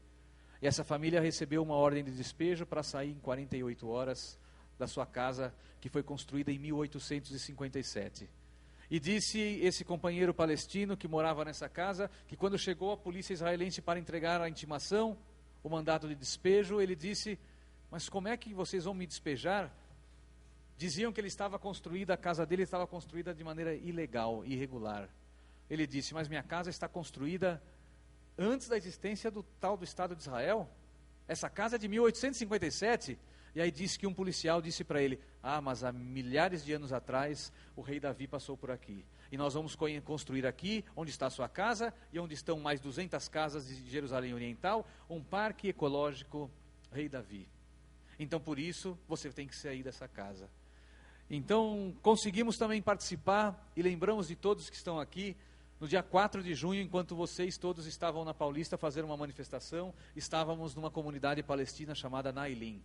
E essa família recebeu uma ordem de despejo para sair em 48 horas da sua casa, que foi construída em 1857. E disse esse companheiro palestino que morava nessa casa, que quando chegou a polícia israelense para entregar a intimação, o mandato de despejo, ele disse: mas como é que vocês vão me despejar? Diziam que a casa dele estava construída de maneira ilegal, irregular. Ele disse: mas minha casa está construída antes da existência do Estado de Israel? essa casa é de 1857. E aí disse que um policial disse para ele, mas há milhares de anos atrás, o rei Davi passou por aqui. E nós vamos construir aqui, onde está a sua casa, e onde estão mais 200 casas de Jerusalém Oriental, um parque ecológico Rei Davi. Então, por isso, você tem que sair dessa casa. Então, conseguimos também participar, e lembramos de todos que estão aqui, no dia 4 de junho, enquanto vocês todos estavam na Paulista fazendo uma manifestação, estávamos numa comunidade palestina chamada Nailin.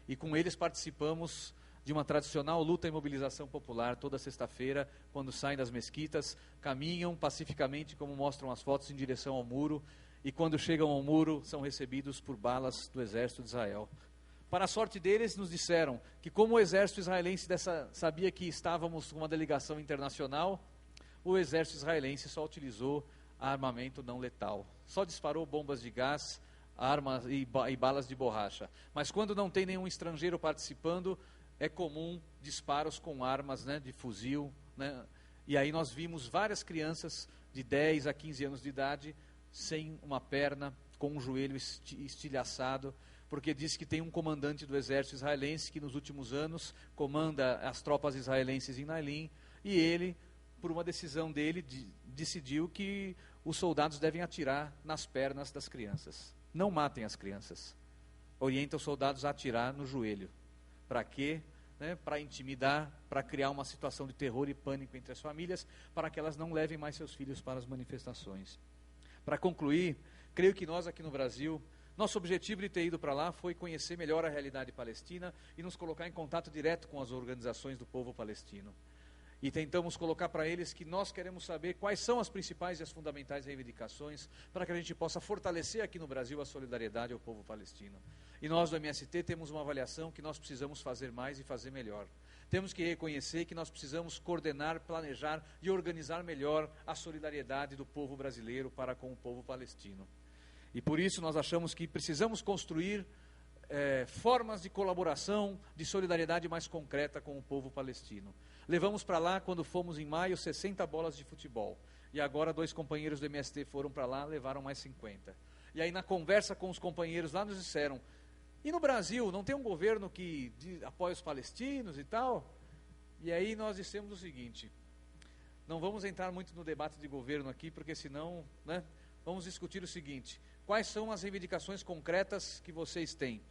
E com eles participamos de uma tradicional luta e mobilização popular toda sexta-feira, quando saem das mesquitas, caminham pacificamente, como mostram as fotos, em direção ao muro, e quando chegam ao muro, são recebidos por balas do exército de Israel. Para a sorte deles, nos disseram que como o exército israelense sabia que estávamos com uma delegação internacional, o exército israelense só utilizou armamento não letal. Só disparou bombas de gás, armas e balas de borracha. Mas quando não tem nenhum estrangeiro participando, é comum disparos com armas, né, de fuzil, né? E aí nós vimos várias crianças de 10 a 15 anos de idade, sem uma perna, com um joelho estilhaçado, porque diz que tem um comandante do exército israelense que nos últimos anos comanda as tropas israelenses em Nailin, e ele, por uma decisão dele, decidiu que os soldados devem atirar nas pernas das crianças. Não matem as crianças. Orienta os soldados a atirar no joelho. Para quê? Para intimidar, para criar uma situação de terror e pânico entre as famílias, para que elas não levem mais seus filhos para as manifestações. Para concluir, creio que nós aqui no Brasil, nosso objetivo de ter ido para lá foi conhecer melhor a realidade palestina e nos colocar em contato direto com as organizações do povo palestino. E tentamos colocar para eles que nós queremos saber quais são as principais e as fundamentais reivindicações para que a gente possa fortalecer aqui no Brasil a solidariedade ao povo palestino. E nós do MST temos uma avaliação que nós precisamos fazer mais e fazer melhor. Temos que reconhecer que nós precisamos coordenar, planejar e organizar melhor a solidariedade do povo brasileiro para com o povo palestino. E por isso nós achamos que precisamos construir formas de colaboração, de solidariedade mais concreta com o povo palestino. Levamos para lá, quando fomos em maio, 60 bolas de futebol. E agora 2 companheiros do MST foram para lá, levaram mais 50. E aí na conversa com os companheiros lá nos disseram, e no Brasil, não tem um governo que apoia os palestinos e tal? E aí nós dissemos o seguinte, não vamos entrar muito no debate de governo aqui, porque senão, né, vamos discutir o seguinte, quais são as reivindicações concretas que vocês têm?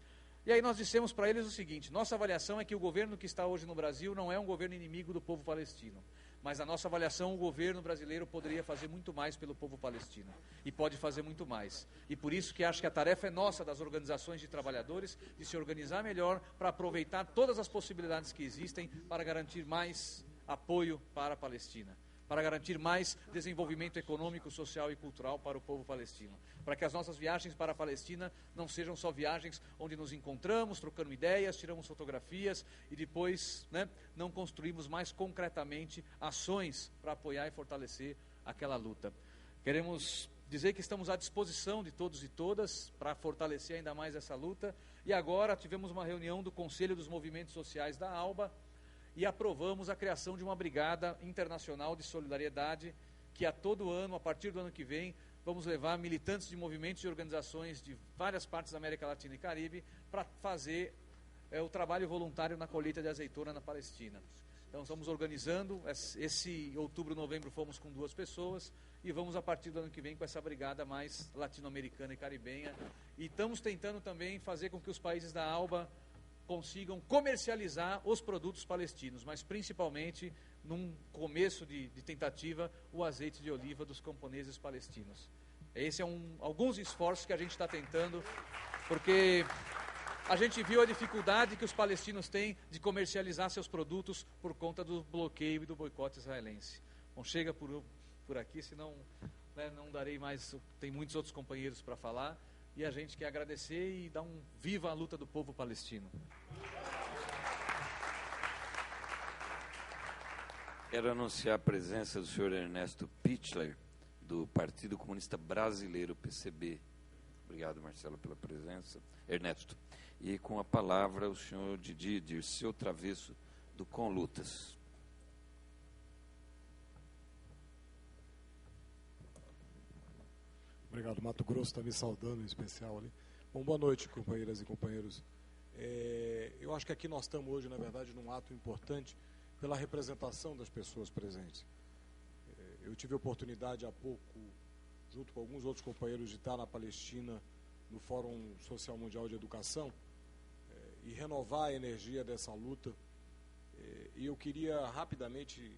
E aí nós dissemos para eles o seguinte, nossa avaliação é que o governo que está hoje no Brasil não é um governo inimigo do povo palestino, mas a nossa avaliação, o governo brasileiro poderia fazer muito mais pelo povo palestino, e pode fazer muito mais. E por isso que acho que a tarefa é nossa, das organizações de trabalhadores, de se organizar melhor para aproveitar todas as possibilidades que existem para garantir mais apoio para a Palestina, para garantir mais desenvolvimento econômico, social e cultural para o povo palestino. Para que as nossas viagens para a Palestina não sejam só viagens onde nos encontramos, trocando ideias, tiramos fotografias e depois, né, não construímos mais concretamente ações para apoiar e fortalecer aquela luta. Queremos dizer que estamos à disposição de todos e todas para fortalecer ainda mais essa luta. E agora tivemos uma reunião do Conselho dos Movimentos Sociais da ALBA, e aprovamos a criação de uma brigada internacional de solidariedade, que a todo ano, a partir do ano que vem, vamos levar militantes de movimentos e organizações de várias partes da América Latina e Caribe para fazer o trabalho voluntário na colheita de azeitona na Palestina. Então estamos organizando, esse outubro, novembro fomos com 2 pessoas, e vamos a partir do ano que vem com essa brigada mais latino-americana e caribenha, e estamos tentando também fazer com que os países da ALBA consigam comercializar os produtos palestinos, mas principalmente, num começo de tentativa, o azeite de oliva dos camponeses palestinos. Esse é alguns esforços que a gente está tentando, porque a gente viu a dificuldade que os palestinos têm de comercializar seus produtos por conta do bloqueio e do boicote israelense. Bom, chega por aqui, senão, né, não darei mais, tem muitos outros companheiros para falar. E a gente quer agradecer e dar um viva à luta do povo palestino. Quero anunciar a presença do senhor Ernesto Pichler, do Partido Comunista Brasileiro, PCB. Obrigado, Marcelo, pela presença. Ernesto. E com a palavra o senhor Dirceu Travesso, do Conlutas. Obrigado. Mato Grosso está me saudando em especial ali. Bom, boa noite, companheiras e companheiros. Eu acho que aqui nós estamos hoje, na verdade, num ato importante pela representação das pessoas presentes. Eu tive a oportunidade há pouco, junto com alguns outros companheiros, de estar na Palestina, no Fórum Social Mundial de Educação, e renovar a energia dessa luta. E eu queria rapidamente,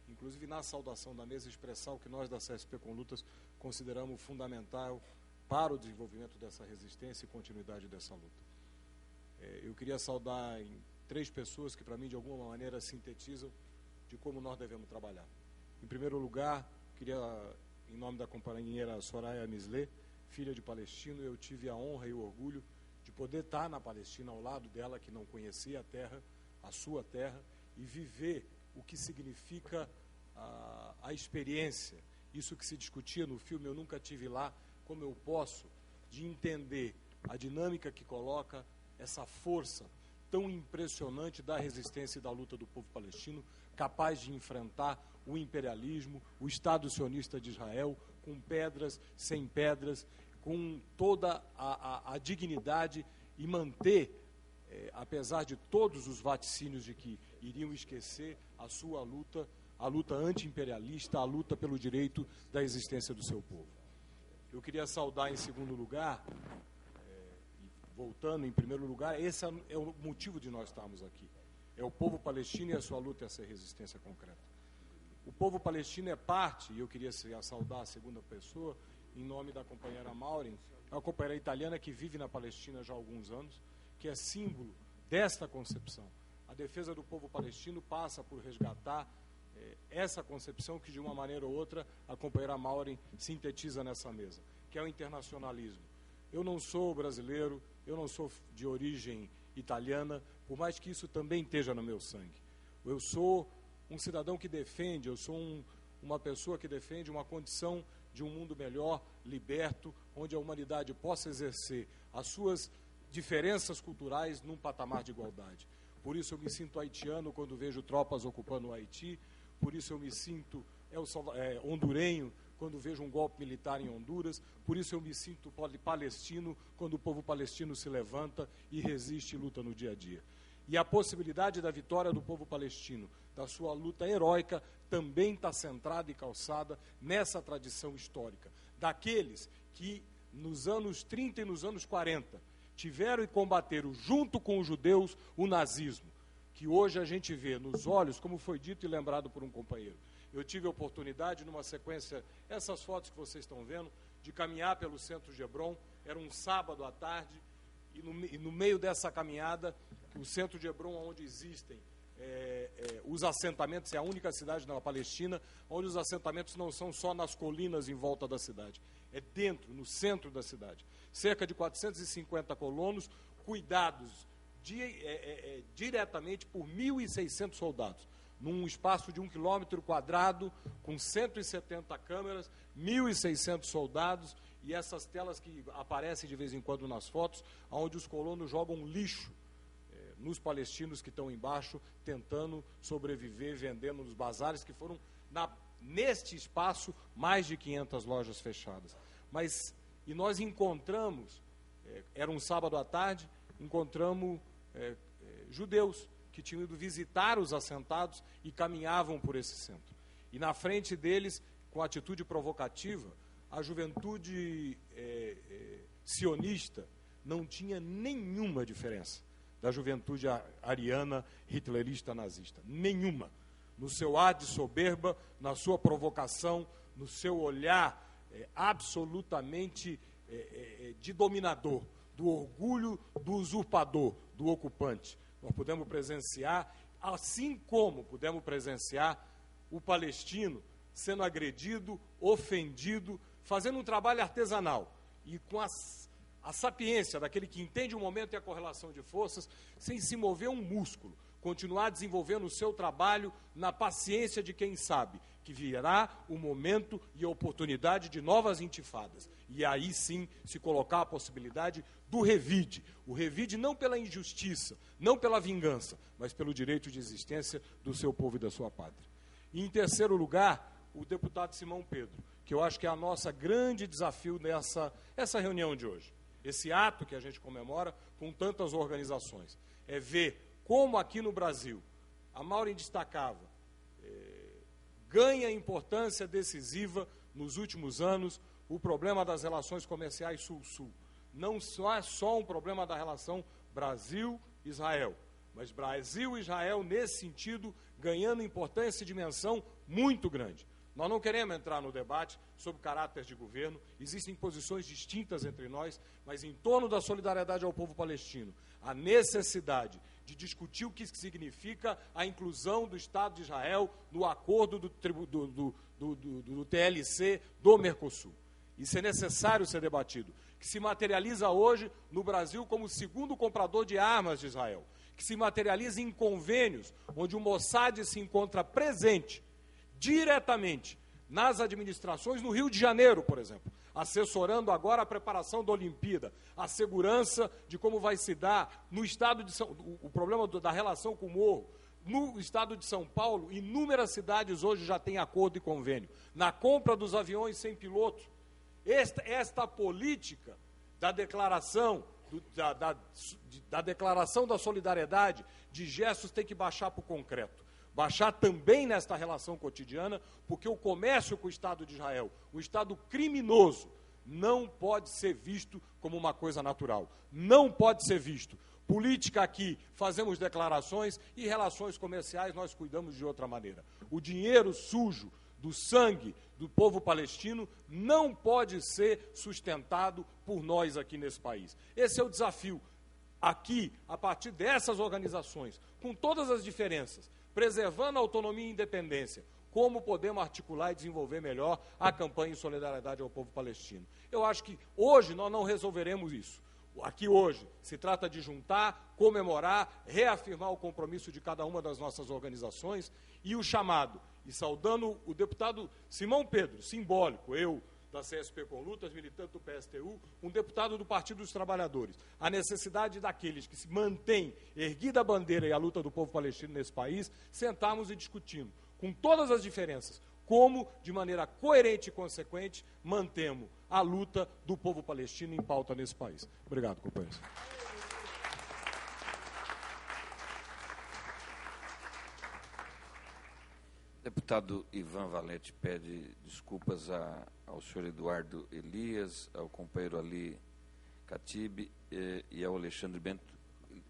inclusive na saudação da mesa, expressar o que nós da CSP com Lutas consideramos fundamental para o desenvolvimento dessa resistência e continuidade dessa luta. Eu queria saudar em 3 pessoas que, para mim, de alguma maneira, sintetizam de como nós devemos trabalhar. Em primeiro lugar, queria, em nome da companheira Soraya Mislé, filha de palestino, eu tive a honra e o orgulho de poder estar na Palestina ao lado dela, que não conhecia a terra, a sua terra, e viver o que significa a experiência. Isso que se discutia no filme, eu nunca tive lá, como eu posso, de entender a dinâmica que coloca essa força tão impressionante da resistência e da luta do povo palestino, capaz de enfrentar o imperialismo, o Estado sionista de Israel, com pedras, sem pedras, com toda a dignidade e manter, apesar de todos os vaticínios de que iriam esquecer a sua luta, a luta anti-imperialista, a luta pelo direito da existência do seu povo. Eu queria saudar, em segundo lugar, voltando em primeiro lugar, esse é o motivo de nós estarmos aqui. É o povo palestino e a sua luta e essa resistência concreta. O povo palestino é parte, e eu queria saudar a segunda pessoa, em nome da companheira Maureen, é uma companheira italiana que vive na Palestina já há alguns anos, que é símbolo desta concepção. A defesa do povo palestino passa por resgatar essa concepção que, de uma maneira ou outra, a companheira Maureen sintetiza nessa mesa, que é o internacionalismo. Eu não sou brasileiro, eu não sou de origem italiana, por mais que isso também esteja no meu sangue. Eu sou um cidadão que defende, eu sou uma pessoa que defende uma condição de um mundo melhor, liberto, onde a humanidade possa exercer as suas diferenças culturais num patamar de igualdade. Por isso eu me sinto haitiano quando vejo tropas ocupando o Haiti, por isso eu me sinto hondurenho quando vejo um golpe militar em Honduras, por isso eu me sinto palestino quando o povo palestino se levanta e resiste e luta no dia a dia. E a possibilidade da vitória do povo palestino, da sua luta heróica, também está centrada e calçada nessa tradição histórica, daqueles que nos anos 30 e nos anos 40 tiveram e combateram junto com os judeus o nazismo, que hoje a gente vê nos olhos, como foi dito e lembrado por um companheiro. Eu tive a oportunidade, numa sequência, essas fotos que vocês estão vendo, de caminhar pelo centro de Hebron, era um sábado à tarde, e no meio dessa caminhada, o centro de Hebron, onde existem os assentamentos, é a única cidade na Palestina, onde os assentamentos não são só nas colinas em volta da cidade, é dentro, no centro da cidade. Cerca de 450 colonos, cuidados diretamente por 1.600 soldados, num espaço de 1 quilômetro quadrado, com 170 câmeras, 1.600 soldados, e essas telas que aparecem de vez em quando nas fotos, onde os colonos jogam lixo nos palestinos que estão embaixo, tentando sobreviver, vendendo nos bazares, que foram, neste espaço, mais de 500 lojas fechadas. E nós encontramos, era um sábado à tarde, encontramos judeus que tinham ido visitar os assentados e caminhavam por esse centro. E na frente deles, com atitude provocativa, a juventude sionista não tinha nenhuma diferença da juventude ariana, hitlerista, nazista. Nenhuma. No seu ar de soberba, na sua provocação, no seu olhar absolutamente de dominador, do orgulho do usurpador, do ocupante. Nós pudemos presenciar, assim como pudemos presenciar o palestino sendo agredido, ofendido, fazendo um trabalho artesanal e com a sapiência daquele que entende o momento e a correlação de forças, sem se mover um músculo, continuar desenvolvendo o seu trabalho na paciência de quem sabe que virá o momento e a oportunidade de novas intifadas. E aí sim se colocar a possibilidade do revide. O revide não pela injustiça, não pela vingança, mas pelo direito de existência do seu povo e da sua pátria. E em terceiro lugar, o deputado Simão Pedro, que eu acho que é a nossa grande desafio nessa reunião de hoje. esse ato que a gente comemora com tantas organizações. É ver como aqui no Brasil, a Maureen destacava, ganha importância decisiva nos últimos anos o problema das relações comerciais Sul-Sul. Não só é só um problema da relação Brasil-Israel, mas Brasil e Israel, nesse sentido, ganhando importância e dimensão muito grande. Nós não queremos entrar no debate sobre caráter de governo, existem posições distintas entre nós, mas em torno da solidariedade ao povo palestino, a necessidade de discutir o que significa a inclusão do Estado de Israel no acordo do TLC do Mercosul. Isso é necessário ser debatido, que se materializa hoje no Brasil como o segundo comprador de armas de Israel, que se materializa em convênios onde o Mossad se encontra presente diretamente nas administrações no Rio de Janeiro, por exemplo, assessorando agora a preparação da Olimpíada, a segurança de como vai se dar no estado de o problema da relação com o Morro. No estado de São Paulo, inúmeras cidades hoje já têm acordo e convênio. Na compra dos aviões sem piloto, esta política da declaração, da declaração da solidariedade, de gestos tem que baixar para o concreto. Baixar também nesta relação cotidiana, porque o comércio com o Estado de Israel, o Estado criminoso, não pode ser visto como uma coisa natural. Não pode ser visto. Política aqui, fazemos declarações, e relações comerciais nós cuidamos de outra maneira. O dinheiro sujo do sangue do povo palestino não pode ser sustentado por nós aqui nesse país. Esse é o desafio. Aqui, a partir dessas organizações, com todas as diferenças, preservando a autonomia e independência, como podemos articular e desenvolver melhor a campanha em solidariedade ao povo palestino. Eu acho que hoje nós não resolveremos isso. Aqui hoje se trata de juntar, comemorar, reafirmar o compromisso de cada uma das nossas organizações e o chamado, e saudando o deputado Simão Pedro, simbólico, eu, da CSP com Lutas, militante do PSTU, um deputado do Partido dos Trabalhadores, a necessidade daqueles que se mantêm erguida a bandeira e a luta do povo palestino nesse país, sentarmos e discutindo, com todas as diferenças, como, de maneira coerente e consequente, mantemos a luta do povo palestino em pauta nesse país. Obrigado, companheiros. Deputado Ivan Valente pede desculpas ao senhor Eduardo Elias, ao companheiro Ali Khatib e ao Alexandre Bento.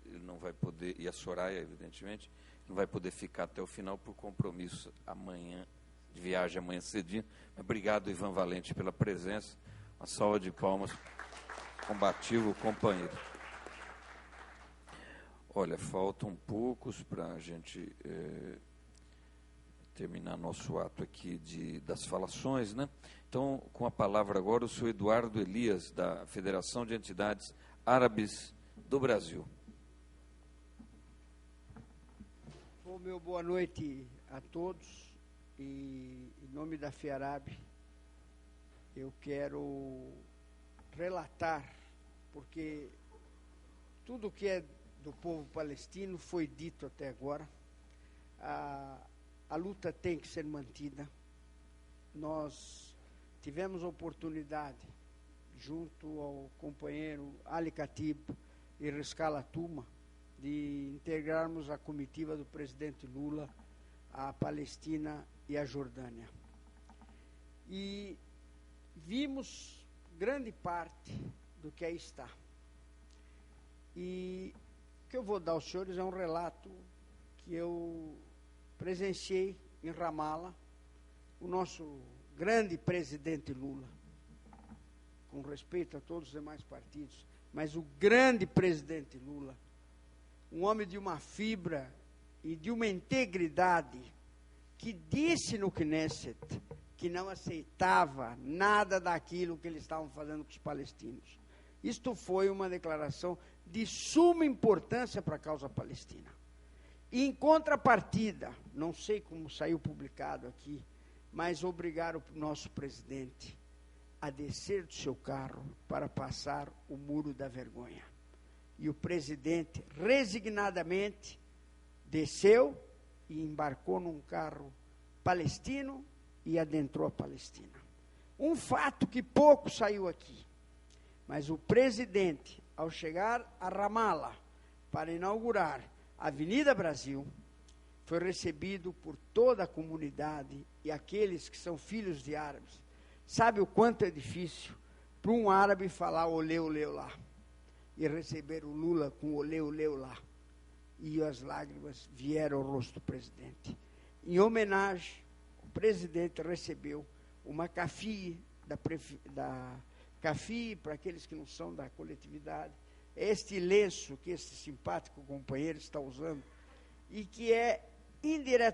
Ele não vai poder, e a Soraya, evidentemente, não vai poder ficar até o final por compromisso amanhã, de viagem amanhã cedinho. Obrigado, Ivan Valente, pela presença. Uma salva de palmas, combativo companheiro. Olha, faltam poucos para a gente terminar nosso ato aqui das falações, né? Então, com a palavra agora o senhor Eduardo Elias, da Federação de Entidades Árabes do Brasil. Bom, meu boa noite a todos, e em nome da FEARAB, eu quero relatar, porque tudo que é do povo palestino foi dito até agora. A luta tem que ser mantida. Nós tivemos a oportunidade, junto ao companheiro Ali Khatib e Rescala Tuma, de integrarmos a comitiva do presidente Lula à Palestina e à Jordânia. E vimos grande parte do que aí está. E o que eu vou dar aos senhores é um relato que eu presenciei em Ramallah, o nosso grande presidente Lula, com respeito a todos os demais partidos, mas o grande presidente Lula, um homem de uma fibra e de uma integridade, que disse no Knesset que não aceitava nada daquilo que eles estavam fazendo com os palestinos. Isto foi uma declaração de suma importância para a causa palestina. E em contrapartida, não sei como saiu publicado aqui, mas obrigaram o nosso presidente a descer do seu carro para passar o muro da vergonha. E o presidente, resignadamente, desceu e embarcou num carro palestino e adentrou a Palestina. Um fato que pouco saiu aqui. Mas o presidente, ao chegar a Ramallah para inaugurar a Avenida Brasil, foi recebido por toda a comunidade e aqueles que são filhos de árabes. Sabe o quanto é difícil para um árabe falar olê, olê, lá, e receber o Lula com olê, olê, lá. E as lágrimas vieram ao rosto do presidente. Em homenagem, o presidente recebeu uma CAFI, da CAFI, para aqueles que não são da coletividade, este lenço que esse simpático companheiro está usando, e que é indiretamente